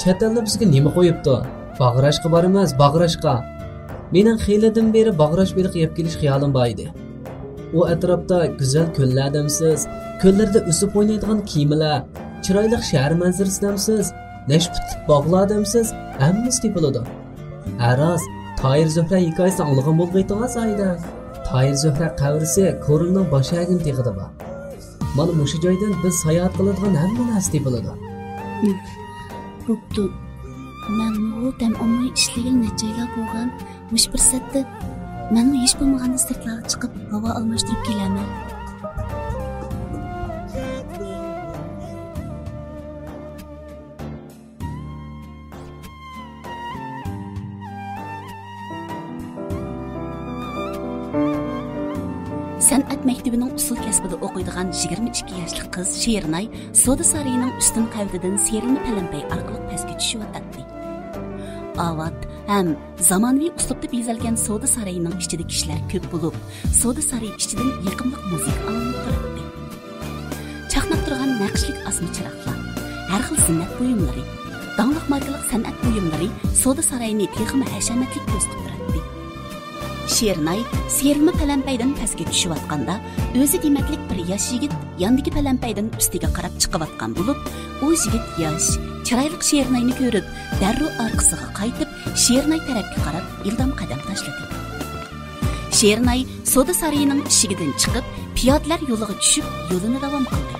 chet elda bizga nima qo'yibdi? Bag'rashqa bor emas, bag'rashqa. Mening xiyladan beri bag'rash beliq yeb kelish xiyolim bor edi. U atrofda go'zal ko'llardamsiz, ko'llarda o'sib o'ynaydigan kiyimlar, chiroyli shahar manzarasidamsiz, nashputlik bog'lardamsiz, hammasi tepiladi. Araz, Toyir Zuhra hikoyasini anglagan bo'lmaydi-a Zoida? Toyir Zuhra qavrisi ko'rinning boshagin teg'ida bor. Mana mushu joydan biz sayohat qiladigan hamma narsa tepiladi. Bo'pti. Men bu dam olmay ishlagan nechalar bo'lgan, mush bir satda men hech bo'lmaganda sirtlarga chiqib havo almashtirib kelaman. San'at maktabining usul kasbida o'qiydigan 22 yoshli qiz Shernay Soda Sarayining ustun qavdidan serilma palampay orqali pastga tushyotdi. Avat ham zamonaviy uslubda bezalgan Soda Sarayining ichida kishilar ko'p bo'lib, Soda Sarayi ichidan yiqimliq musiqa anglab turibdi. Chaqnab turgan naqshlik asma chiroqlar, har xil zinnat buyumlari, dangliq markalik san'at buyumlari Soda Sarayini texmi hashamatlik ko'z qildirdi. Shernay serilma palampaydan pastga tushayotganda o'zi demaklik bir yosh yigit yandagi palampaydan ustiga qarab chiqayotgan bo'lib, u yigit yosh, chiroyli Shernayni ko'rib, darrov orqasiga qaytib, Shernay tarafga qarab ildam qadam tashladi. Shernay Soda Sarayining eshigidan chiqib, piyodalar yo'liga tushib, yo'lini davom qildi.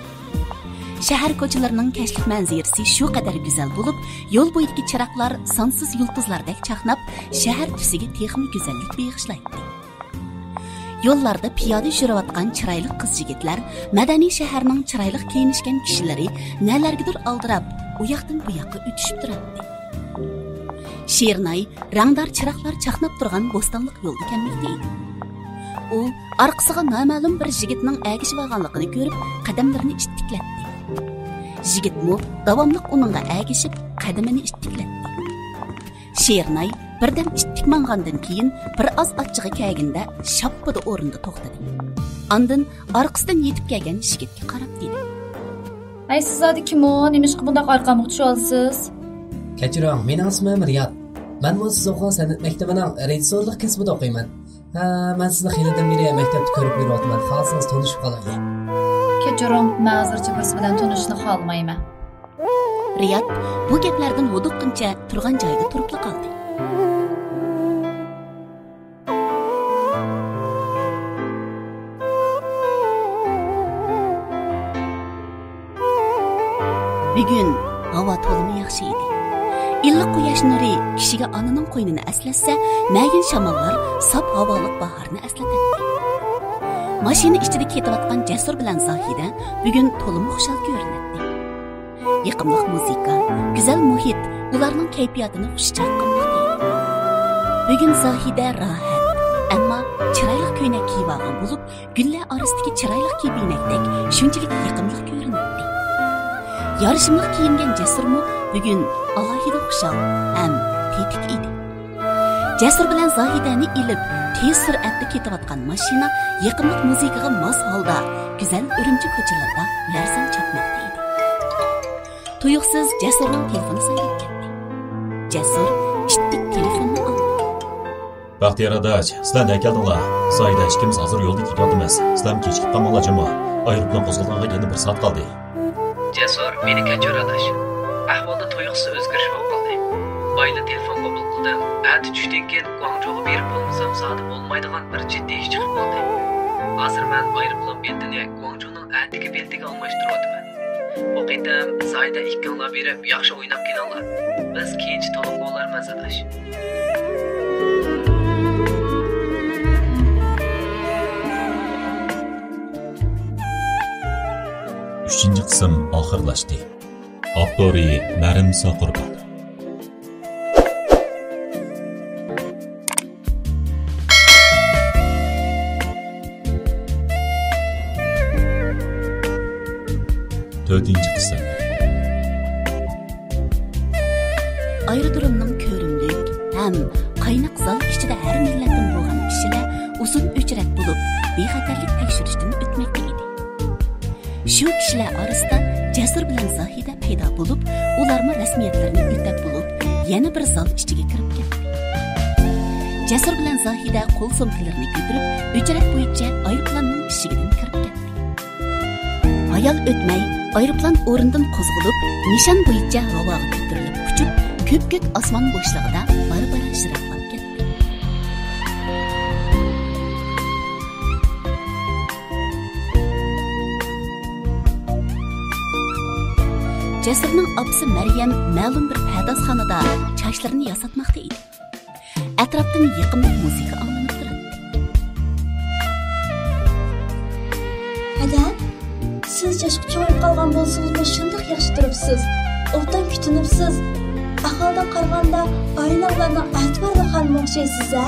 Shahar ko'chalarining kashlik manzarasi shu qadar go'zal bo'lib, yo'l bo'yidagi chiroqlar sonsiz yulduzlardek chaqnab, shahar tusiga texmi go'zallik bag'ishlaydi. Yo'llarda piyoda yurayotgan chiroyli qiz-yigitlar, madaniy shaharning chiroyli kiyinishgan kishilari nalargadir aldirab, u yoqdan bu yoqqa o'tishib turadi. Shernay rangdor chiroqlar chaqnab turgan bo'stonliq yo'lda kelmoqda edi. u orqasiga noma'lum bir yigitning agishib olganligini ko'rib, qadamlarini ittiklatdi. Yigitmi davomli uningga agishib, qadamini ittiklatdi. Shernay birdan ittik mangandan keyin bir oz achchig'i kelganda shappida o'rinda to'xtadi. Ondan orqasidan yetib kelgan yigitga qarab dedi: Ay siz zodi kim o? Nimishqa bundaq orqamga tushib olsiz? Kechiring, mening ismim Riyod. Men bu siz o'qigan san'at maktabining rejissyorlik kasbida o'qiyman. Men sizni xiyladan beri maktabda ko'rib yuryapman. Xohlasangiz tanishib qolaylik. Kechiring, men hozircha biz bilan tanishishni xohlamayman. Riyod bu gaplardan huduqqincha turgan joyida turib qoldi. Bugun havo to'limi yaxshi edi. Illiq quyosh nuri kishiga onaning qo'ynini aslatsa, mayin shamollar sop havoliq bahorni eslatadi. Mashina ichida ketayotgan Jasur bilan Zohida bugun to'limi xushal ko'rinadi. Yiqimliq muzika, go'zal muhit ularning kayfiyatini xushchaq qilmoqda. Bugun Zohida rohat, ammo chiroyli ko'ylak kiyib olgan bo'lib, gullar orasidagi chiroyli kiyinakdek shunchalik yiqimliq ko'rinadi. Yarışımlıq kiyingan Jasurmu bugun alohida xushal ham tetik edi. Jasur bilan Zohidani ilib tez sur'atda ketayotgan mashina yiqimliq muzikaga mos holda go'zal Urumchi ko'chalarida larsan chapmoqda edi. Tuyuqsiz Jasurning telefoni so'rab ketdi. Jasur ishtik telefonni oldi. Baxtiyor adash, sizlar ne keldinglar? Zohida ikkimiz hozir yo'lda ketyapmiz. Sizlar kechikib qolmanglarmi? Aeroplan qo'zg'alganiga yana bir soat qoldi. Jasur, meni kechir adash. Ahvolda to'yqisi o'zgarish bo'lib qoldi. Bayli telefon qabul qildim. Ati tushdan keyin Guangzhouga berib bo'lmasam sodi bo'lmaydigan bir jiddiy ish chiqib qoldi. Hozir men aeroplan biletini Guangzhouning atigi biletiga almashtiryapman. O'qidim, Zohida ikkalab berib yaxshi o'ynab kelinglar. Biz keyinchi to'liq bo'larmiz adash. 3-chi qism oxirlashdi. Avtori Marim Soqurban. Dördüncü qism. Aerodromning ko'rimlik ham qaynoq zal ichida har millatdan bo'lgan kishilar uzun uchrat bo'lib, bexatarlik tekshirishdan o'tmoqda edi. Shu kishilar orasida Jasur bilan Zohida paydo bo'lib, ularning rasmiyatlarini o'tab bo'lib, yana bir zal ichiga kirib ketdi. Jasur bilan Zohida qo'l sumkalarini ko'tarib, uchrat bo'yicha aeroplanning eshigidan kirib ketdi. Hayal o'tmay, aeroplan o'rnidan qo'zg'alib, nishon bo'yicha havoga ko'tarilib uchib, ko'p-ko'k osmon bo'shlig'ida bari-bari shiraqlab ketdi. Jasurning opsi Maryam ma'lum bir padazxonada chochlarini yasatmoqda edi. Atrofdan yiqimli muzika anglanib turadi. Ada, siz yoshga cho'yib qolgan bo'lsangiz, shunday yaxshi turibsiz. O'tdan kutinibsiz. Ahvoldan qaraganda oilalarning a'tiborli xonimi o'xshaysiz-a?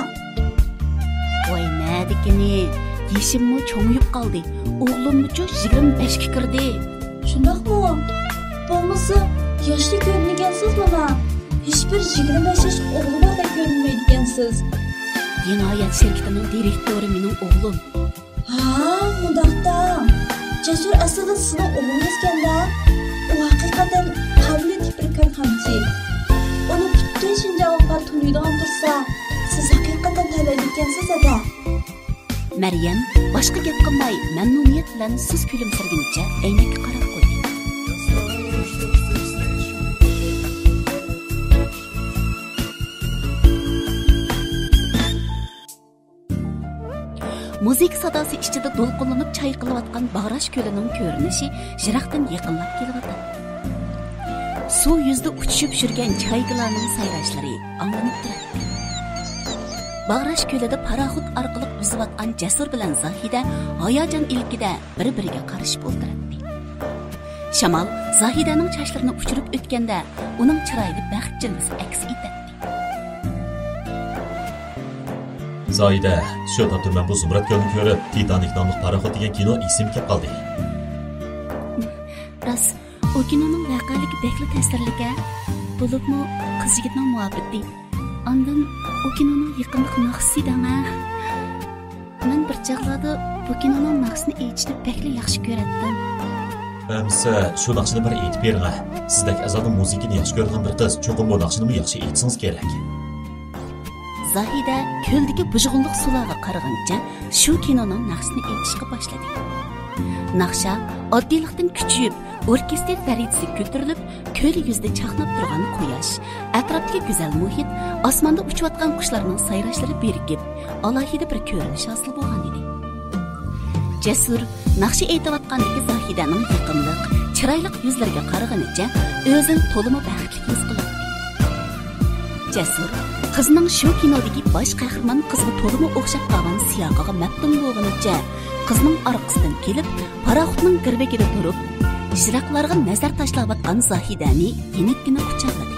Voy, nadikini, yeshimmi cho'ngib qoldi. O'g'limmi-chu 25 ga kirdi. Shundaqmi? Bo'lmasa, yoshli ko'ringansiz mana. Hech bir 25 yosh o'g'li bordek ko'rinmaydigansiz. Jinoyat shirkatining direktori mening o'g'lim. Ha, mundaqda. Jasur aslida sizning o'g'lingizganda, u haqiqatan qobiliyatli bir korxonchi. Uni butun Shinjongga tunuydigan tursa, siz haqiqatan tanlaydigansiz-da. Maryam boshqa gap qilmay, mamnuniyat bilan siz kulimsirguncha aynakka qarab qo'ydi. Müzik sadası ichida to'lqinlanib chayqalayotgan Bag'rash ko'lining ko'rinishi yiroqdan yaqinlab kelyapti. Suv yuzida uchishib yurgan chayqalarning sayrashlari anglanib turadi. Bag'rash ko'lida paraxut orqali uzayotgan Jasur bilan Zohida hayajon ilkida bir-biriga qarashib o'tiradi. Shamol Zohidaning sochlarini uchirib o'tganda uning chiroyida baxt jilvasi aks etadi. Zoida, shu topda men bu Zumrad Gölni ko'rib, Titanic nomli paraxod degan kino esimga kelib qoldi. Ras, o kinoning voqealigi bekli ta'sirliga, bo'libmi qiz yigitning muhabbati. Ondan o kinoning yiqimliq naqsi dama. Men bir chaqlarda bu kinoning naqsini aytishni bekli yaxshi ko'ratdim. Amsa, shu naqshini bir aytib bering. Sizdek azaldan muzikani yaxshi ko'rgan bir qiz, cho'qim bu naqshini yaxshi aytsangiz kerak. Zahida ko'ldagi bujg'unliq sularga qaragancha shu kinoning naqshini aytishga boshladi. Naqsha oddiylikdan kuchayib, orkestr darajasiga ko'tarilib, ko'l yuzida chaqnab turgan quyosh, atrofdagi go'zal muhit, osmonda uchayotgan qushlarning sayrashlari birikib, alohida bir ko'rinish hosil bo'lgan edi. Jasur naqsha aytayotgandagi Zahidaning yiqimliq, chiroyli yuzlariga qaraganicha o'zini to'limi baxtli his qildi. Jasur qizning shu kinodagi bosh qahramon qizga to'limi o'xshab qolgan siyoqiga maftun bo'lganicha qizning orqasidan kelib, paraxotning girbagida turib, ijroqlarga nazar tashlayotgan Zahidani yenikkina quchoqladi.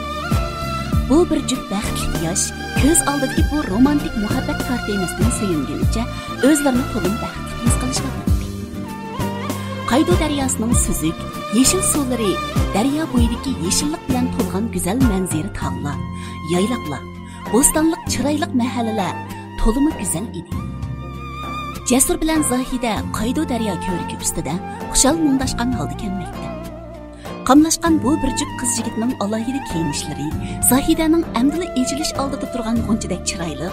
Bu bir juft baxtli yosh ko'z oldidagi bu romantik muhabbat kartinasidan suyunganicha o'zlarini to'lim baxtli his qilishmoqda. Qaydo daryosining suzuk, yeshil suvlari, daryo bo'yidagi yeshillik bilan to'lgan go'zal manzara tog'lar, yayloqlar, bo'stonliq chiroyli mahallalar to'limi go'zal edi. Jasur bilan Zahida Qaydo daryo ko'riki ustida xushal mundashgan holda kelmoqda. Qamlashgan bu bir juft qiz yigitning alohida kiyinishlari, Zahidaning amdili ejilish oldida turgan g'unchidek chiroyli,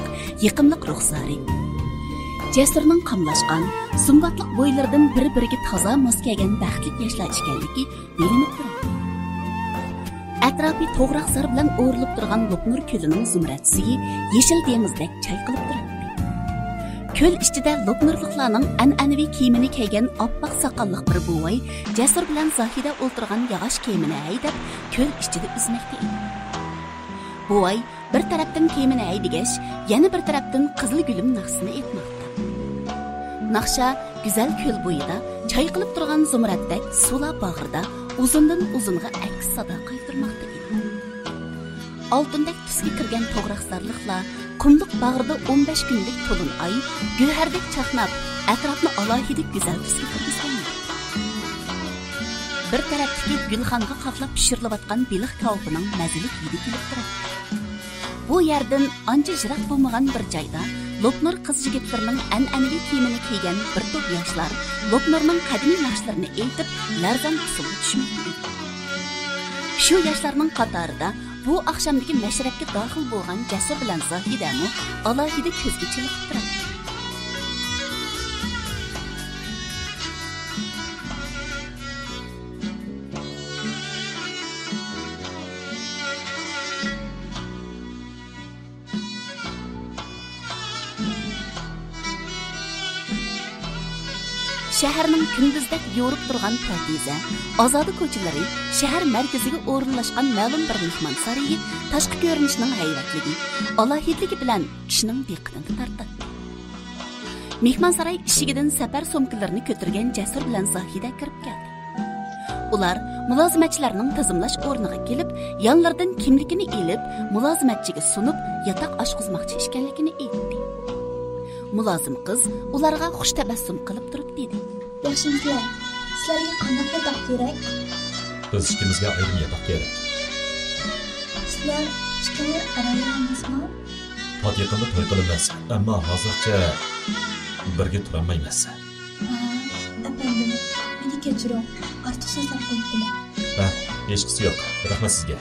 yiqimliq ruxsari. Jasurning qamlashgan, sumbatliq bo'ylaridan bir-biriga toza mos kelgan baxtli yoshlar ekanligi bilinib turadi. Atrofi to'g'roq zar bilan o'rilib turgan Lopnur ko'lining zumrad suyi yeshil dengizdek chayqalib turadi. Ko'l ichida Lopnurliqlarning an'anaviy kiyimini kiygan oppoq soqolli bir bo'voy Jasur bilan Zahida o'ltirgan yog'och kiyimini haydab ko'l ichida uzmoqda edi. Bo'voy bir tarafdan kiyimini haydagach, yana bir tarafdan qizil gulim naqsini aytmoqda. Naqsha go'zal ko'l bo'yida chayqalib turgan zumraddek suvlar bag'rida uzundan uzunga aks sado qaytirmoqda edi. Oltindek tusga kirgan to'g'raqsarliqlar qumliq bag'rida 15 kunlik to'lin oy go'hardek chaqnab atrofni alohida go'zal tusga kirgizgan. Bir tarafdagi gulxonga qaplab pishirilayotgan beliq kavupining mazalik hidi kelib turadi. Bu yerdan ancha jiroq bo'lmagan bir joyda Lopnur qiz yigitlarining an'anaviy kiyimini kiygan bir to'p yoshlar Lopnurning qadimiy naqshlarini aytib, larzan usulga tushmoqda. Shu yoshlarning qatorida bu oqshomdagi mashrabga daxil bo'lgan Jasur bilan Zahidani alohida ko'zga chiliqib turadi. Shaharning kunduzdek yo'rib turgan Pakiza, ozoda ko'chalari, shahar markaziga o'rinlashgan ma'lum bir mehmon saroyi tashqi ko'rinishning hayratligi, alohidligi bilan kishining diqqatini tortadi. Mehmon saroy eshigidan safar sumkalarini ko'targan Jasur bilan Zahida kirib keldi. Ular mulozimatchilarning tizimlash o'rniga kelib, yonlaridan kimligini elib, mulozimatchiga sunib, yotoq oshqizmoqchi ekanligini aytdi. Mulozim qiz ularga xush tabassum qilib turib dedi: "Yaxshimizlar, sizlarga qanday yotoq kerak?" Biz ikkimizga ayrim yotoq kerak. Sizlar ikkinglar aralaymizmi? Tot yaqinda to'y qilamiz, ammo hozircha birga turolmaymiz. Efendim, meni kechiring. Ortiq so'zlar aytdim. Hech qisi yo'q. Rahmat sizga.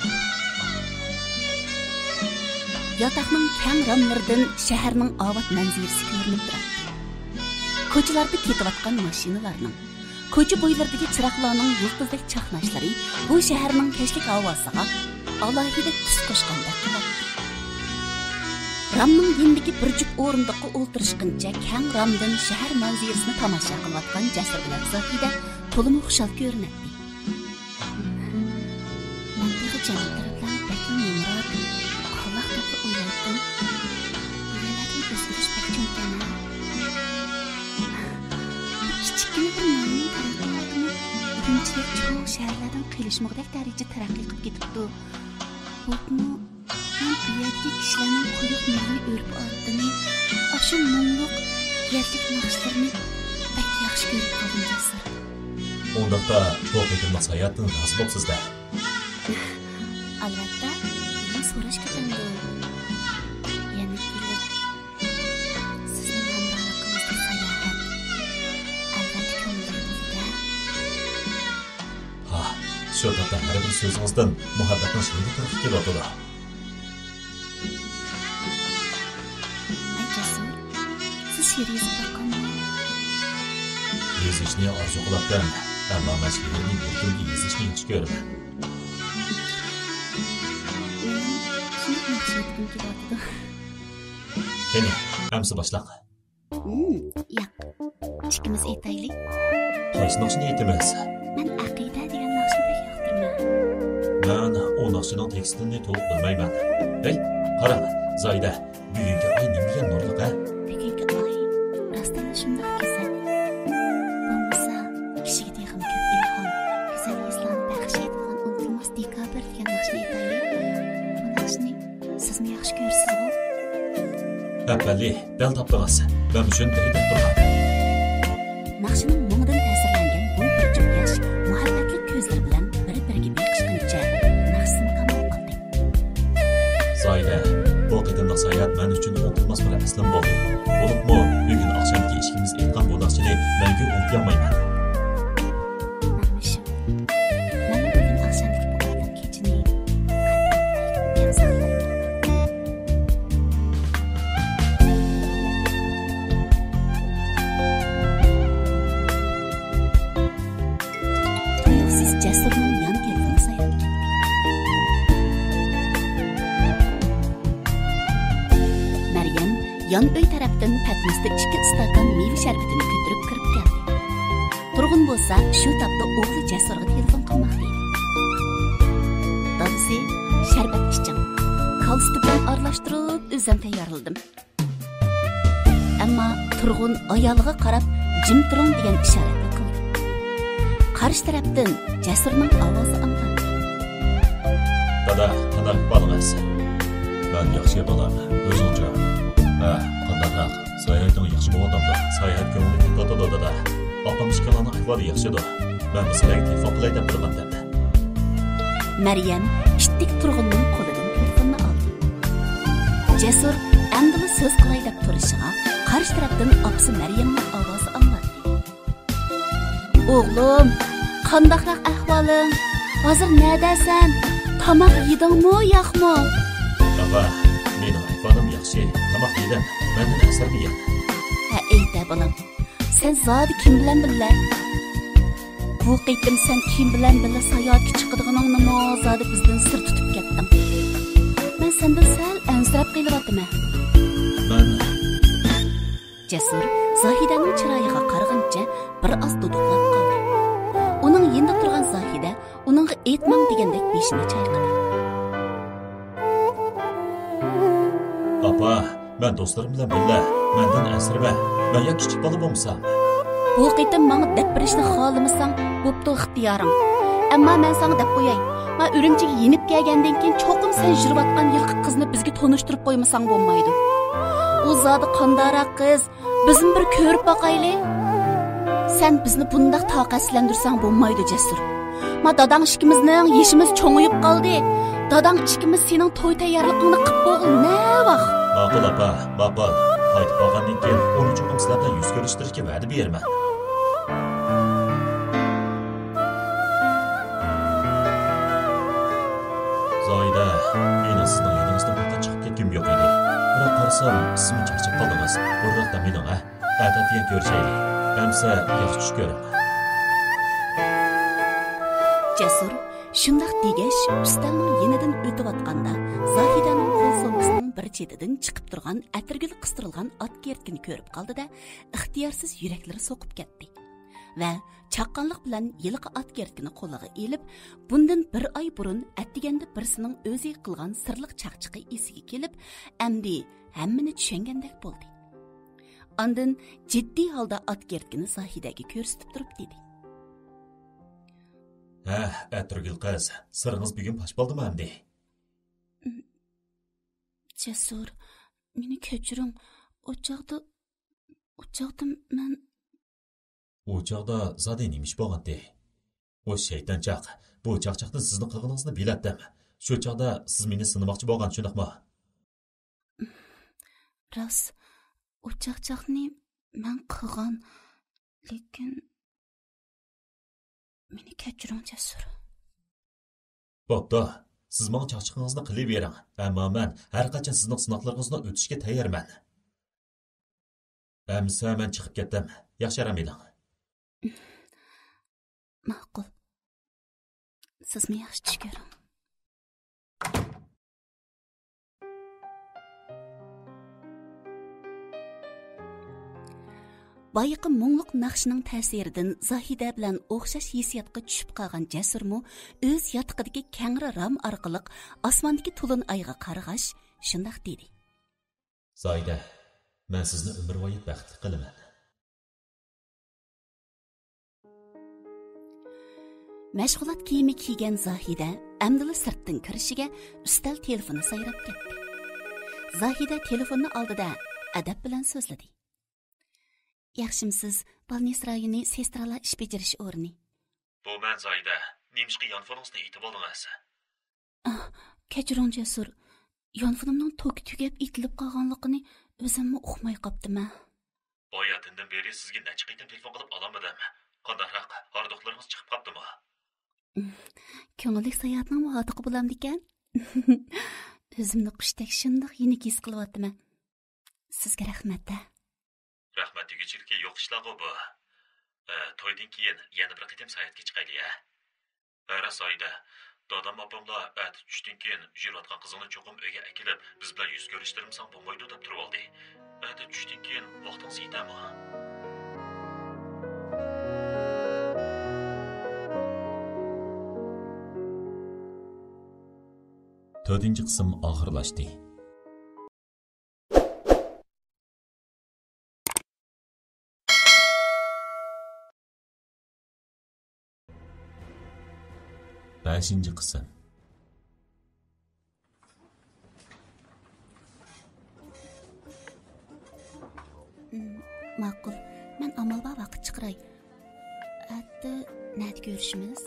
Yotoqning kang ramlaridan shaharning obat manzarasi ko'rinib turadi. Ko'chalarda ketayotgan mashinalarning, ko'cha bo'ylaridagi chiroqlarning yulduzdek chaqnashlari bu shaharning kashlik havosiga alohida tus qo'shgandek qiladi. Ramning yendagi bir jup o'rindiqqa o'ltirishguncha kang ramdan shahar manzarasini tomosha qilayotgan Jasur bilan Zahida to'limi xushal ko'rinadi. Mantiqi janoblaridan bakil nimrod Alloh deb o'ylaydim. O'yladim o'zgarish bakchonkan. Kichikgina bir nomning taraqqiyotini birinchilik cho'q shaharlardan qilishmoqdek darajada taraqqiy qilib ketibdi. Buni men bu yerdagi kishilarning quyuq nurli o'rib otdini, shu narsalarni bak yaxshi ko'rib qoldim Jasur. Ondaqda bu qitimliq sayohatdan rozi bo'libsiz-da. Albatta, buni so'rash kerakmi? Yana kelib sizning hamrohligingizda sayohat albatta ko'ngilga bo'ldi-da. Ha, shu topda har bir so'zingizdan muhabbatning shiri turib kelyapti. Jasur, siz she'r yozib boqqanmi? Yozishni orzu qilibman, ammo men she'rning butunga yozishni yaxshi ko'raman. Qani, amsi boshliq. Yo'q. Ikkimiz aytaylik. Qaysi naqshni aytamiz? Men aqida degan naqshni bek yoqtiraman. Men o naqshning tekstini to'liq bilmayman. Hey, qara, Zoida, bugungi oy nima degan nurliq a? Bugungi oy rostdan shunday go'zal. Bo'lmasa, kishiga ham ko'p ilhom, go'zal hislarni baxsh etgan unutulmas dekabr degan naqshni aytaylik. Bu naqshni sizni yaxshi ko'rsiz-ku? Əvvəli, dəl tapdınız. Mən üçün deyib durmam. Naqshning mo'ngdan ta'sirlangan bu bir juft yosh muhabbatli ko'zlar bilan bir-biriga beqishgancha naqshni kamal qildi. Zoida, bu qitimliq sayohat men uchun unutulmas bir aslim bo'ldi. Bo'libmi, bugun oqshomgi ishimiz aytgan bu naqshni mangu unutolmayman. Mana bugun oqshomgi bu aytgan kechini qanday saqlayman. Jasurning yon telefoni sayab. Maryam yon uy tarafdan patnisda 2 stakan meva sharbetini ko'tarib kirib keldi. Turg'un bo'lsa, shu topda o'g'li Jasurga telefon qilmoqda edi. Dadasi, sharbat iching. Kalsiti bilan aralashtirib, o'zim tayyorladim. Ammo Turg'un ayoliga qarab, jim turing degan ishorat qildi. Qarshi tarafdan Jasurning ovozi anglandi. Dada, qanday bolangiz? Men yaxshi bo'laman. O'zingcha. Ha, qanday? Sayohating yaxshi bo'ladimi? Sayohat ko'nglimga to'ldi dada. Opam ishkalani ahvoli yaxshidir. Men sizlarga telefon qilay deb turgandim. Maryam ishtik Turg'unning qo'lidan telefonni oldi. Jasur endi so'z qilay deb turishiga qarshi tarafdan opsi Maryamning ovozi anglandi. O'g'lim, qandaqroq ahvoling? Hozir nadasan? Tomoq yedingmi, yo'qmi? Baba, mening ahvolim yaxshi. Tomoq yedim. Mendan asar biyam. Ha, ayta bolam. Sen zodi kim bilan billa? Bu qitim sen kim bilan billa sayohatga chiqadiganingni zodi bizdan sir tutib ketding. Men sendan sal ansirab qelyapman. Men Jasur Zohidaning chiroyiga qaragancha bir oz duduqlab qoldi. Uning yenda turgan Zohida uningga aytmang degandek beshini chayqadi. Apa, men do'stlarim bilan birga, mendan asirma. Men ya kichik bola bo'lsam. Bu qitim menga deb berishni xohlamasang, bo'pti ixtiyoring. Ammo men senga deb qo'yay. Men Urumchiga yenib kelgandan keyin cho'qim sen yurayotgan yilqi qizni bizga tanishtirib qo'ymasang bo'lmaydi. U zodi qandara qiz, bizim bir ko'rib boqayli. Sen bizni bundaq taqatsizlantirsang bo'lmaydi Jasur. Ma dadang ikkimizning yeshimiz cho'ng'iyib qoldi. Dadang ikkimiz sening to'y tayyorligingni qilib bo'g'il ne vaqt? Ma'qul apa, ma'qul. Qaytib qolgandan keyin uni cho'qim sizlardan yuz ko'rishtirishga va'da beraman. Zoida, meni sizning yoningizdan bir chiqib ketgim yo'q edi. Biroq qarasam, ismim charchab qoldingiz. Burroqda mening Atatiyan ko'rishaylik. Amsa yaxshi tush ko'raman. Jasur shundoq degach, ustalning yenidan o'tayotganda Zohidaning qo'l so'mkasining bir chetidan chiqib turgan atirgul qistirilgan ot kertkini ko'rib qoldi-da, ixtiyorsiz yuraklari so'qib ketdi. Va chaqqonlik bilan yilqi ot kertkini qo'liga elib, bundan bir oy burun attiganda birisining o'zi qilgan sirliq chaqchiqi esiga kelib, amdi hammani tushungandek bo'ldi. Ondan jiddiy holda ot kertkini Zohidaga ko'rsatib turib dedi. Ha, atirgul qiz, siringiz bugun pash bo'ldimi endi? Jasur, meni kechiring. Uçaqda mən Uçaqda zade neymiş boğandı? O şeytançaq, bu çaqçaqdan sizin qılğınızını biləddəm. Şu çağda siz meni sınımoqchi boğan şundaqmı? Rost, uçaqni mən qılğan, lekin meni kechiring Jasur. Bo'pti, siz menga chaqchig'ingizni qilib bering. Ammo men har qachon sizning sinoqlaringizni o'tishga tayyorman. Amsa men chiqib ketdim. Yaxshi aramiling. Ma'qul. Sizmi yaxshi tush ko'ring. Bayıqı мұңлық нақшының тәсіріден Zahida bilan o'xshash hissiyatga tushib qolgan Jasurmu o'z yotiqidagi kangri ram orqali osmondagi to'lin oyga qarag'ash shundoq dedi. Zahida, men sizni umrvoyi baxtli qilaman. Mashg'ulot kiyimi kiygan Zahida amdili sirtdan kirishiga ustal telefonni sayrab ketdi. Zahida telefonni oldida adab bilan so'zladi. Yaxshimsiz, Balnis rayoni sestralar ish bajarish o'rni. Bu men Zahida, nemishqa yonfoningizni aytib oldingiz. Kechiring Jasur. Yonfonimning to'ki tugab itilib qolganligini o'zimmi uqmay qopdim-a. Boyatindan beri sizga necha qitim telefon qilib olamadim. Qandayroq ardoqlaringiz chiqib qopdimi? Ko'ngillik sayohatning muvofiqi bo'lamdikan? O'zimni qushdek shundoq yenik his qilyapman. Sizga rahmat-da. Rahmat deguvchilikka yo'q ishlar bu. To'ydan keyin yana bir qitim sayohatga chiqaylik-a. Zahida, dadam opamlar at tushdan keyin yurayotgan qizini cho'qim uyga akilib, biz bilan yuz ko'rishtirmasang bo'lmaydi deb turib oldi. At tushdan keyin vaqtingiz yetami? To'rtinchi qism oxirlashdi. Beşinci qism. Ma'qul. Men amal bor vaqt chiqiray. Atda nat ko'rishimiz?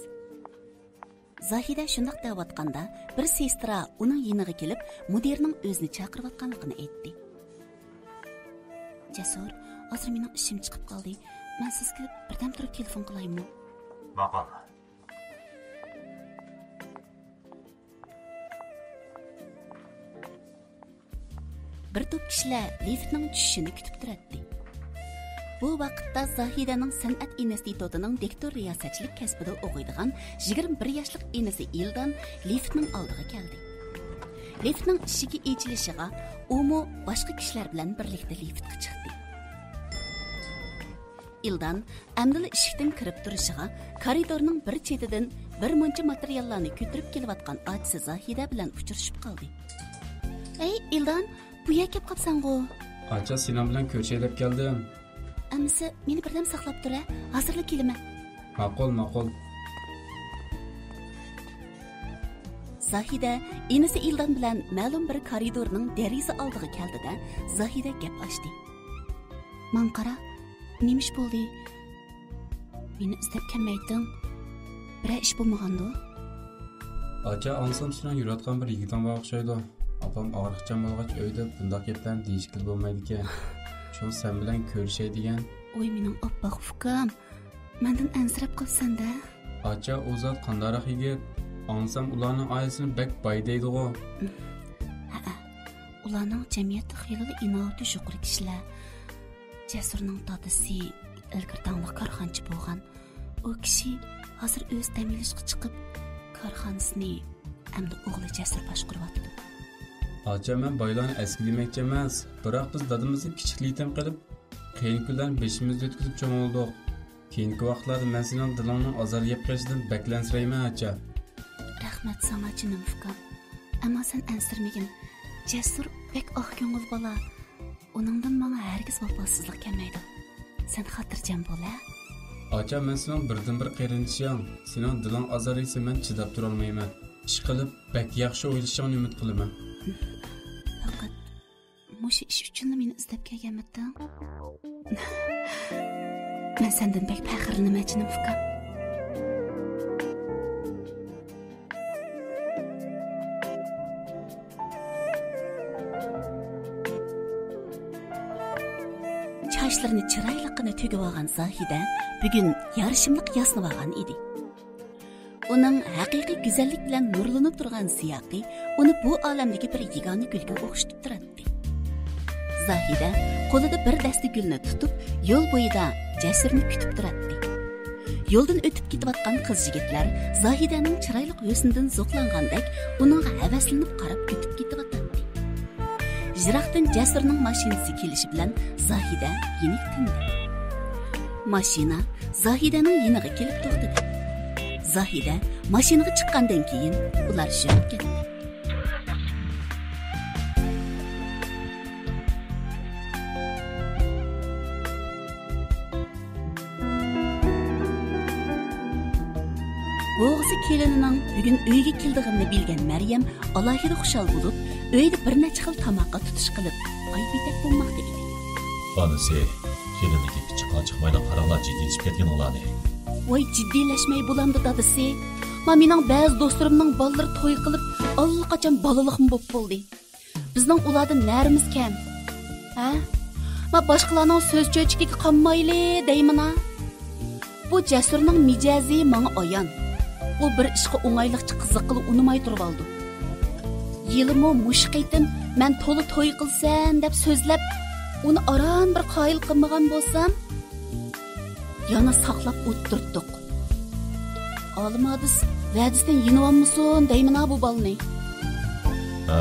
Zahida shundoq deyotganda bir sestra uning yeniga kelib, mudirning o'zini chaqirayotganligini aytdi. Jasur, hozir mening ishim chiqib qoldi. Men sizga birdan turib telefon qilaymi? Ma'qul. Bir to'p kishilar liftning tushishini kutib turadi. Bu vaqtda Zahidaning san'at institutining doktor riyosatchilik kasbida o'qiydigan 21 yoshlik inisi Ildan liftning oldiga keldi. Liftning eshigi ochilishiga u boshqa kishilar bilan birlikda liftga chiqdi. Ildan amdili eshikdan kirib turishiga koridorning bir chetidan bir muncha materiallarni ko'tarib kelayotgan ojiz Zahida bilan uchrashib qoldi. "Ey Ildan, bu yerga kelib qopsan-ku?" "Acha, Sinan bilan ko'rshaylab keldim." "Amsa, meni birdan saqlab tur-a, hozirlik kelaman." Ma'qul. Zahida inisi Ildan bilan ma'lum bir koridorning deraza oldiga keldi-da, Zahida gap ochdi. "Men qara, nemish bo'ldi? Meni izlab kelmayding. Bir ish bo'lmagandi?" "Acha, ansam Sinan yurayotgan bir yigitdan o'xshaydi. Apam og'riqchan bo'lgach uyda bundoq gaplarni deyishkil bo'lmaydi ekan. Shun sen bilan ko'rishay degan." "Oy, mening oppoq ukam. Mendan ansirab qolsan-da." "Acha, o'zat qandaroq yigit? Ansam ularning oilasini bek boy deydi-ku." "Ha, ularning jamiyatda xeyli inoati yuqori kishilar. Jasurning dadasi ilgirdanliq korxonchi bo'lgan. U kishi hozir o'z ta'minlashga chiqib, korxonasini endi o'g'li Jasur boshqaryapti." "Acha, men boylarni eskilamoqchi emas, biroq biz dadamizni kichiklikdan qilib, qiyin kunlarni beshimizda o'tkazib cho'ng oldik. Keyingi vaqtlarda men sening dilingning azor yeb qolishidan baklansirayman, acha." "Rahmat sana jinim ukam. Ammo sen ansirmagin. Jasur bek oq ko'ngil bola. Uningdan menga hargiz vafosizlik kelmaydi. Sen xotirjam bo'l-a." "Acha, men sening birdan bir qarindishing. Sening diling azor yesa men chidab tura olmayman. Ish qilib bek yaxshi o'ylashingni umid qilaman." Faqat mush ish uchun meni izlab kelganmiding? Men sendan bek faxrlanmoqchiman, ukam. Çaşlarını çıraylıqını tügüp olgan Zahide bugün yarışımlıq yasnıp olgan idi. Onun haqiqiy güzellik bilan nurlanıp turgan siyaqi onu bu alamdagi bir yegona gülge o'xshatib turadi. Zahide qo'lida bir dasta gulni tutib, yo'l bo'yida Jasurni kutib turadi. Yo'ldan o'tib ketayotgan qiz yigitlar Zahidaning chiroyli husnidan zo'qlangandek uningga havaslanib qarab kutib ketayotdi. Jiroqdan Jasurning mashinasi kelishi bilan Zahida yenik tindi. Mashina Zahidaning yeniga kelib to'xtadi. Zahida mashinaga chiqqandan keyin ular shunib ketdi. O'g'zi kelinining bugun uyga keldig'ini bilgan Maryam alohida xushal bo'lib, uyda bir necha xil tamoqqa tutish qilib, oybitak bo'lmoqda edi. Onasi, keliniga pichiqqa chiqmaydan qaranglar jiddiyleşib ketgan ularni. Voy jiddiyleşmey bulamdı dadisi. Ma mening ba'zi do'stlarimning bolalari to'y qilib, allaqachon bolalig'im bo'lib bo'ldi. Bizning ulardan narimiz kam. Ha? Ma boshqalarning so'z cho'chikiga qolmayli deyman-a. Bu Jasurning mijozi menga ayon. O bir ishga o'ng'ayliqcha qiziq qilib unimay turib oldi. Yilimi mushqitim men to'li to'y qilsam deb so'zlab, uni aran bir qoyil qilmagan bo'lsam, yana saqlab o'tirdik. Olmadis, va'dasidan yenivammisin deyman bu balni.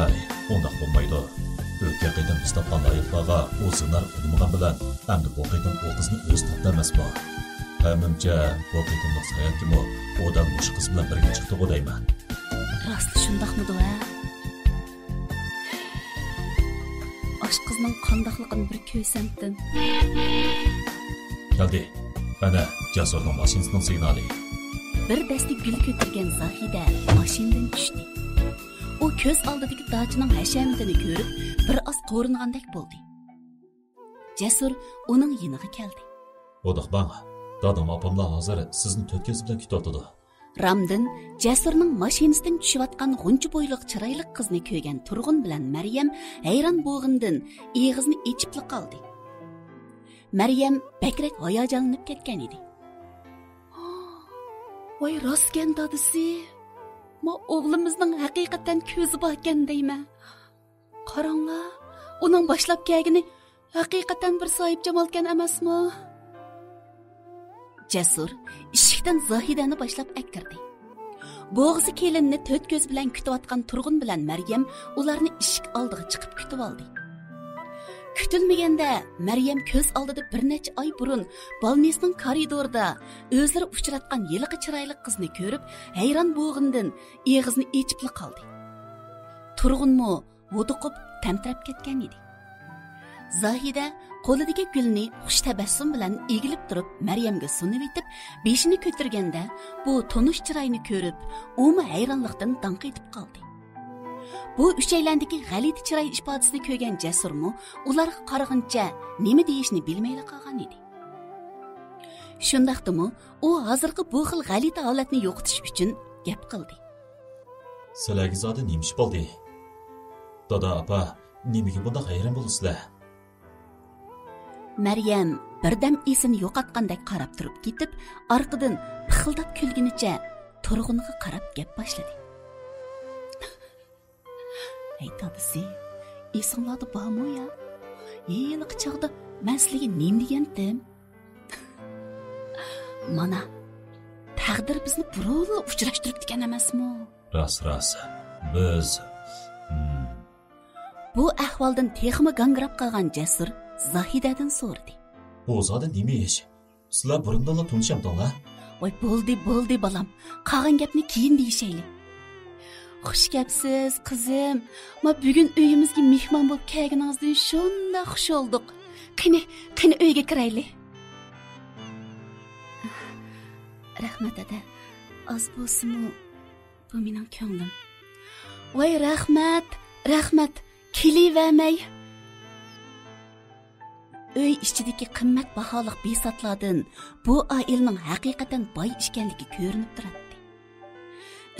Ay, undaq bo'lmaydi. O'tgan qidim istaqan loyiqlarga o'zinglar unmagan bilan, endi bu qidim o qizni o'z tapda emas bu. Həmimcə, bu qidimlik sayaqimi odan muş qız bilan birga chiqdi bu deyman. Rastlı shundaqmidi va? Osh qizning qandaqligini bir ko'rsamdin. Keldi. Ana Jasurning mashinasining signali. Bir dasta gul ko'targan Zahida mashinadan tushdi. U ko'z oldidagi dachining hashamatini ko'rib, bir oz qo'rinagandek bo'ldi. Jasur uning yeniga keldi. Odoq bana. Dadam apamlar hazır sizni tötkezi bilan kutyapti. Ramdin Jasurning mashinasidan tushayotgan g'uncha bo'yliq chiroyli qizni ko'rgan Turg'un bilan Maryam hayron bo'g'indan eg'izni ichib qoldi. Maryam bakrak hayajonlanib ketgan edi. Voy rostgan dadisi. Ma o'g'limizning haqiqatan ko'zi bor ekan deyman. Qaranglar, uning boshlab kelgani haqiqatan bir sohibjamolkan emasmi? Jasur eshikdan Zahidani boshlab aktirdi. Bo'g'zi kelinni to'rt ko'z bilan kutayotgan Turg'un bilan Maryam ularni eshik oldiga chiqib kutib oldi. Kutilmaganda Maryam ko'z oldida bir necha oy burun balnesning koridorida o'zlari uchratgan yiliqi chiroyli qizni ko'rib, hayron bo'g'indan eg'izni ichib qoldi. Turg'unmi vuduqib tamtirab ketgan edi. Zahida qo'lidagi gulni xush tabassum bilan egilib turib Maryamga sunib etib, beshini ko'targanda bu tonish chiroyni ko'rib, umi hayronlikdan danq etib qoldi. Bu uchaylandagi g'alati chiroy ifodasini ko'rgan Jasurmi ularga qarag'incha nima deyishni bilmay qolgan edi. Shundaqdimi, u hozirgi bu xil g'alati holatni yo'qotish uchun gap qildi. Sizlarga zoda nima ish bo'ldi? Dada apa, nimaga bunda hayron bo'lasizlar? Maryam birdam esini yo'qotgandek qarab turib ketib, orqadan pixildab kulgunicha Turg'unga qarab gap boshladi. Ey dadisi, esinglarda bormi ya? Yiliq chog'da men sizga nima degandim? Mana taqdir bizni birovga uchrashtirib ekan emasmi? Ras. Biz bu ahvoldan texmi gangrab qolgan Jasur Zahidadan so'radi. Bu zoda nima ish? Sizlar burundan tunishamdinglar? Voy bo'ldi balam. Qolgan gapni keyin deyishayli. Xush gapsiz qizim. Ma bugun uyimizga mehmon bo'lib kelganingizdan shunda xush oldik. Qani uyga kirayli. Rahmat ada. Az bo'lsin-u bu mening ko'nglim. Voy rahmat. Kelivermay. uy ichidagi qimmat baholiq besotlardan bu oilaning haqiqatan boy ekanligi ko'rinib turadi.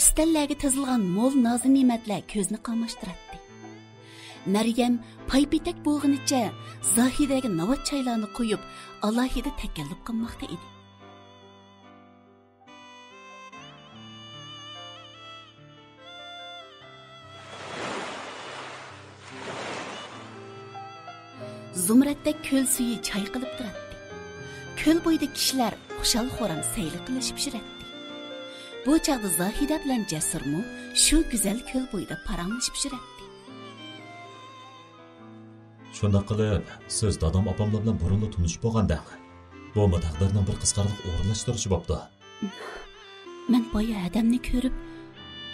Ustallarga tizilgan mo'l nozi ne'matlar ko'zni qamashtiradi. Maryam paypitak bo'g'inicha Zohidaga navot chaylarni qo'yib, alohida takalluf qilmoqda edi. Zumratda ko'l suyi choy qilib turadi. Ko'l bo'yida kishilar xushal-xo'ram sayli qilishib yuradi. Bu chaqda Zohida bilan Jasurmu shu go'zal ko'l bo'yida paranglashib yuradi. Shunda qilib, siz dadam opamlar bilan burunli tunishib bo'lganda, bu taqdirning bir qisqarliq o'rinlashtirishi bo'pti. Men boya adamni ko'rib,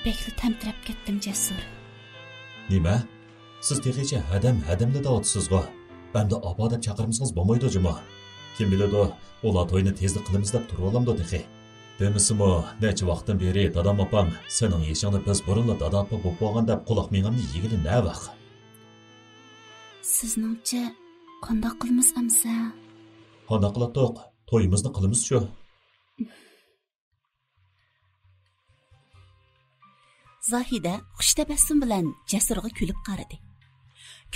bekli tamtirab ketdim Jasur. Nima? Siz tegicha hadamda da'vatsizga, banda opa deb chaqirmisiz bo'lmaydi juma. Kim biladi, ular to'yni tezlik qilamiz deb turib olamdi dedi. Demisimi, necha vaqtdan beri dadam opam sening yeshingni biz burunli dada opa bo'lib bo'lgan deb quloq mengamni yigili ne vaq? Sizningcha qanday qilamiz amsa? Qanday qilatoq? To'yimizni qilamiz shu. Zohida xush tabassum bilan Jasurga kulib qaradi.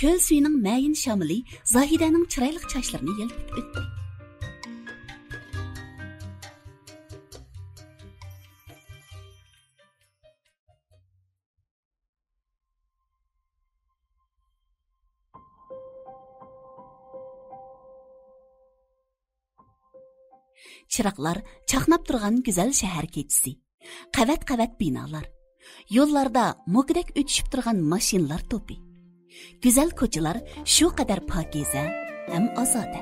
Ko'l suyining mayin shamili Zohidaning chiroyli sochlarini yelpib o'tdi. Chiroqlar chaqnab turgan go'zal shahar kechisi. Qavat-qavat binolar. Yo'llarda mo'kidek o'tishib turgan mashinalar to'pi. Go'zal ko'chalar shu qadar pokiza ham ozoda.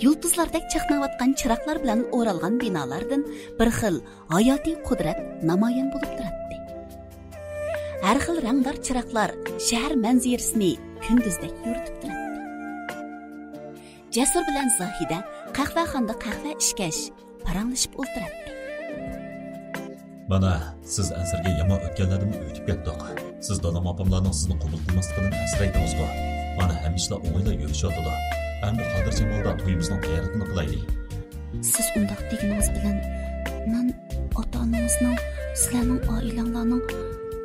Yulduzlardek chaqnayotgan chiroqlar bilan o'ralgan binolardan bir xil hayotiy qudrat namoyon bo'lib turadi. Har xil rangdor chiroqlar shahar manzarasini kunduzdek yoritib turadi. Jasur bilan Zohida qahvaxonada qahva ishkash paranglashib o'tiradi. Mana siz asrga yomon o'tganlarni o'tib ketdik. Siz dadam opamlarning sizni qabul qilmasligidan asraydingizmi? Mana hamisha o'ng'aylar yurishadi. Endi xotirjamlikda to'yimizning tayyorligini qilaylik. Siz undaq deganingiz bilan men ota-onamizning, sizlarning oilanglarning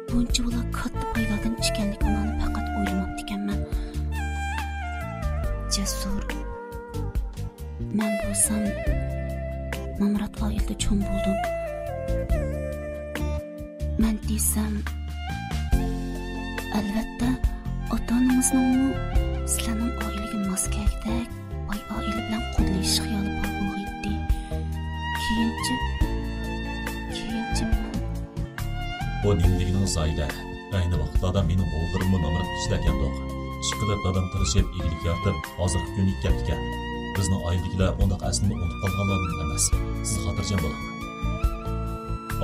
buncha ular katta paylardan ekanligini faqat o'ylamabdi ekanman. Jasur, men bo'lsam Mamrat oilada cho'ng bo'ldim. Men desam, albatta ota-onamizning sizlarning oilaga mos kelgidek, oy oila bilan qudlash xiyoli bor bo'lg'iydi. Keyinchi bu nimligini sayda. Ayni vaqtlarda mening o'g'limni Mamrat ishlagandoq. Chiqilib dadam tirishib, iyilik yaratib, hozirgi kunga kelgan. Bizning oiladagilar undaq aslini unutib qolganlardan emas. Siz xotirjam bo'ling.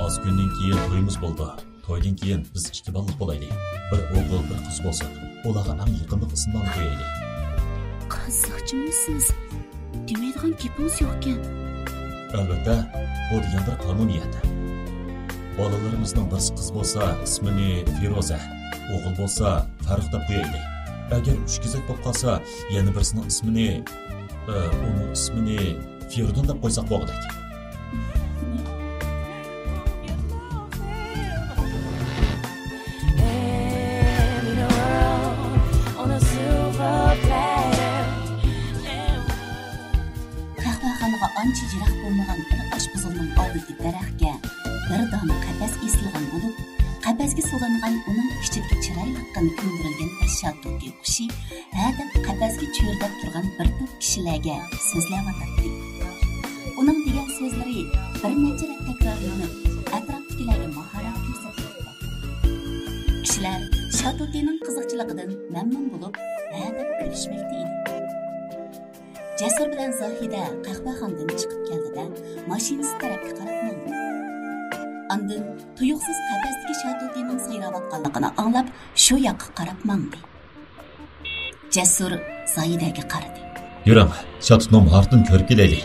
Az kundan keyin to'yimiz bo'ldi. To'ydan keyin biz ikki balliq bo'laylik. Bir o'g'il, bir qiz bo'lsin. Ularga eng yaqinli qismdan qo'yaylik. Qiziqchimisiz? Demaydigan gapingiz yo'q-ku. Albatta, bu degan bir qonuniyat. Bolalarimizning bir qiz bo'lsa, ismini Firoza, o'g'il bo'lsa, Farruh deb qo'yaylik. Agar uch qizak bo'lib qolsa, yana birisining ismini uning ismini Firdun deb qo'ysak bo'ladi. Ancha jiroq bo'lmagan bir oshpazning oldidagi daraxtga bir dona qapas esilgan bo'lib, qapasga solingan uning ichidagi chiroyliqqan ko'ndirilgan ashyoto'ga qushi hadab qapasga cho'rdab turgan bir to'p kishilarga so'zlayotdi. Uning degan so'zlari bir necha rat takrorlanib, atrofdagilarga mahorat ko'rsatdi. Kishilar Shatotining qiziqchiligidan mamnun bo'lib, hadab kulishmoqda edi. Jasur bilan Zohida qahvaxonadan chiqib keldida, mashinasi tarafga qarab mandi. Ondan tuyuqsiz qapasdagi Shatotining sayravotganligini anglab, shu yoqqa qarab mandi. Jasur Zohidaga qaradi. Yuring, Shatotining ortini ko'rib kelaylik.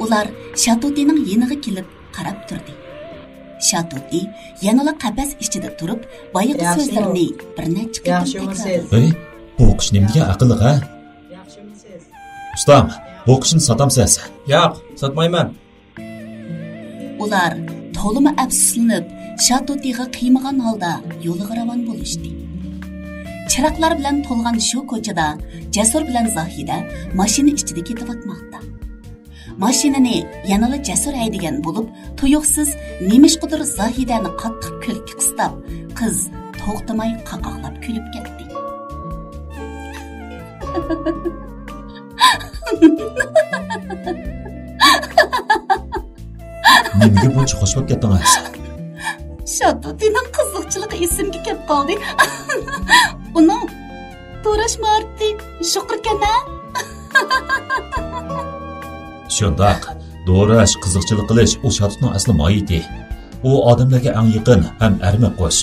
Ular Shatotining yeniga kelib qarab turdi. Shatoti yanala qapas ichida turib, boyiqi so'zlarini bir necha qator takrorladi. Bu o'qish nimaga aqlli ha? Ustam, bu qishni satamsiz. Yo'q, sotmayman. Ular to'limi afsuslanib, Shatotiga qiymagan holda yo'liga ravon bo'lishdi. Chiroqlar bilan to'lgan shu ko'chada Jasur bilan Zohida mashina ichida ketayotmoqda. Mashinani yanala Jasur haydagan bo'lib, tuyuqsiz nemishqidir Zohidani qattiq kulki qistab, qiz to'xtamay qaqoqlab kulib ketdi. Nimaga buncha qo'shib ketdingiz? Shatotining qiziqchiligi esimga kelib qoldi. Uning to'rash marti shuqirkana. Shundoq, do'rash, qiziqchilik qilish u Shatutning asli moyiti. U odamlarga eng yaqin ham arma qo'sh.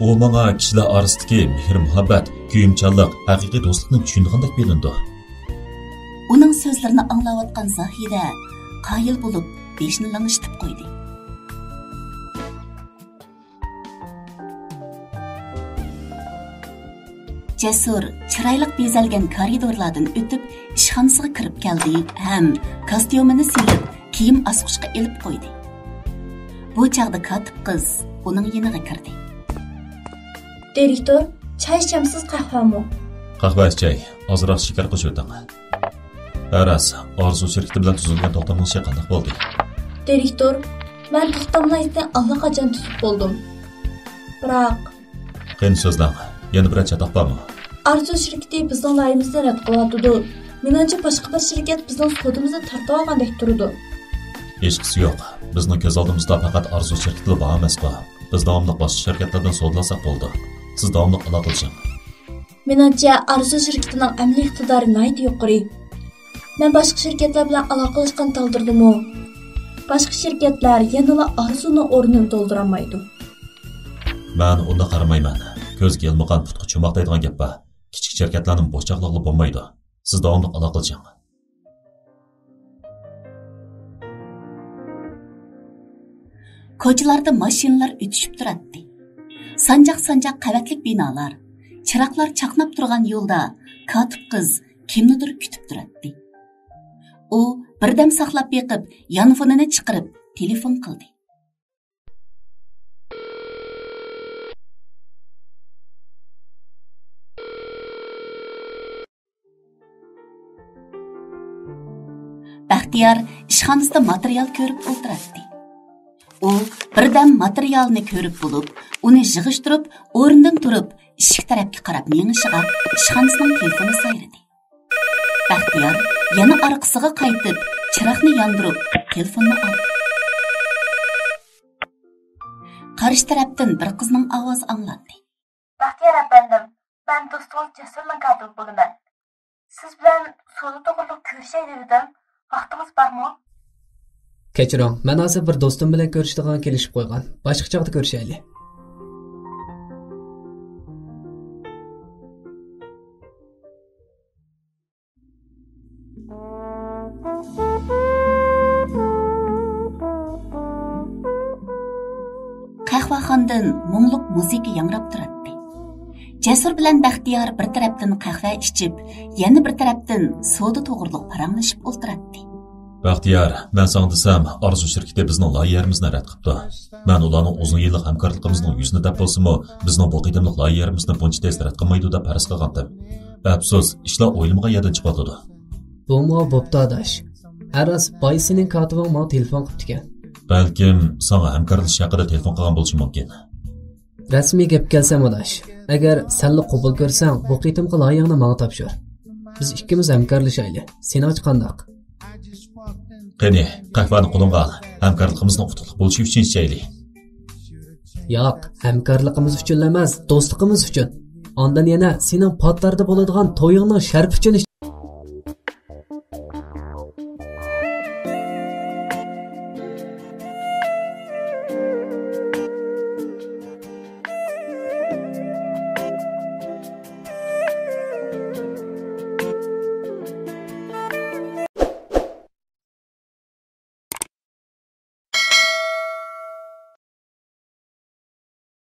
U menga kishilar orasidagi mehr-muhabbat, kuyimchanlik, haqiqiy do'stlikni tushundigandek bilindi. Uning so'zlarini anglayotgan Zohida qoyil bo'lib, beshini langishtirib qo'ydi. Jasur chiroyli bezalgan koridorlardan o'tib ishxonasiga kirib keldi ham kostyumini silib, kiyim asqishga elib qo'ydi. Bu chaqda katib qiz uning yoniga kirdi. Direktor, çay içemsiz qahvami? Qahva chay, ozroq shakar qo'shib o'ting. Aras, Orzu shirkati bilan tuzilgan to'xtamning ishi qanday bo'ldi? Direktor, men to'xtamlaydan allaqachon tutib bo'ldim. Biroq Qiyin so'zlang. Yana bir chataq bormi? Arzu şirketi bizning loyimizni rad qilyotdi. Menimcha boshqa bir shirkat bizning sodimizni tortib olgandek turdi. Hech qisi yo'q. Bizning ko'z oldimizda faqat Arzu shirkati bor emas-ku. Biz davomli boshqa shirkatlardan sodlasak bo'ldi. Siz davomli aloqa qilishing. Menimcha Arzu shirkatining amaliy iqtidori nihoyat yuqori. Men boshqa shirkatlar bilan aloqa qilishgan taqdirda boshqa shirkatlar yanada Arzuning o'rnini to'ldira olmaydi. Men unda qaramayman. Ko'zga ilmoqan putqa chumoq deydigan gap bor. Kichik shirkatlarning bo'shliqli bo'lmaydi. Siz davomli aloqa qilishing. Ko'chalarda mashinalar o'tishib turadi. Sanjaq-sanjaq qavatlik binolar, chiroqlar chaqnab turgan yo'lda katib qiz kimnidir kutib turadi. U birdam saqlab beqib, yonfonini chiqarib, telefon qildi. Baxtiyor ishxonasida material ko'rib o'tiradi. U birdam materialni ko'rib bo'lib, uni yig'ishtirib, o'rnidan turib, eshik tarafga qarab menishiga ishxonasining telefoni sayradi. Baxtiyor yana orqasiga qaytib, chiroqni yondirib, telefonni oldi. Qarshi tarafdan bir qizning ovozi anglandi. Baxtiyor efendim, ben do'stim Jasurning katib bo'laman. Siz bilan so'zi to'g'riliq ko'rishay dedim. Vaqtimiz bormi? Kechiring, men hozir bir do'stim bilan ko'rishdigan kelishib qo'ygan. Boshqa chaqda ko'rishaylik. Qahvaxondan mungluq musiqa yangrab turadi. Jasur bilan Baxtiyor bir tarafdan qahva ichib, yana bir tarafdan soda to'g'riliq paranglashib o'tiradi. Baxtiyor, men sana desam, Arzu shirkati bizning loyihalarimizni rad qilibdi. Men ularning uzun yillik hamkorligimizning yuzini deb bo'lsa-mu, bizning bu qadimlik loyihalarimizni buncha tez rad qilmaydi deb faraz qilgandim. Afsus, ishlar o'ylamag'an yerdan chiqadi. Bu mo bo'pti adash. Aras Baysining katibing mo telefon qilibdi ekan. Balkim sana hamkorlik haqida telefon qilgan bo'lishi mumkin. Rasmiy gap kelsam adash. Agar senni qabul ko'rsang, bu qitimga loyihani menga topshir. Biz ikkimiz hamkorlashaylik. Seni ochqandaq. Qani, qahvani qo'limga ol. Hamkorligimizni utuqli bo'lishi uchun ichaylik. Yo'q, hamkorligimiz uchun emas, do'stligimiz uchun. Ondan yana sening patlarda bo'ladigan to'yingning sharfi uchun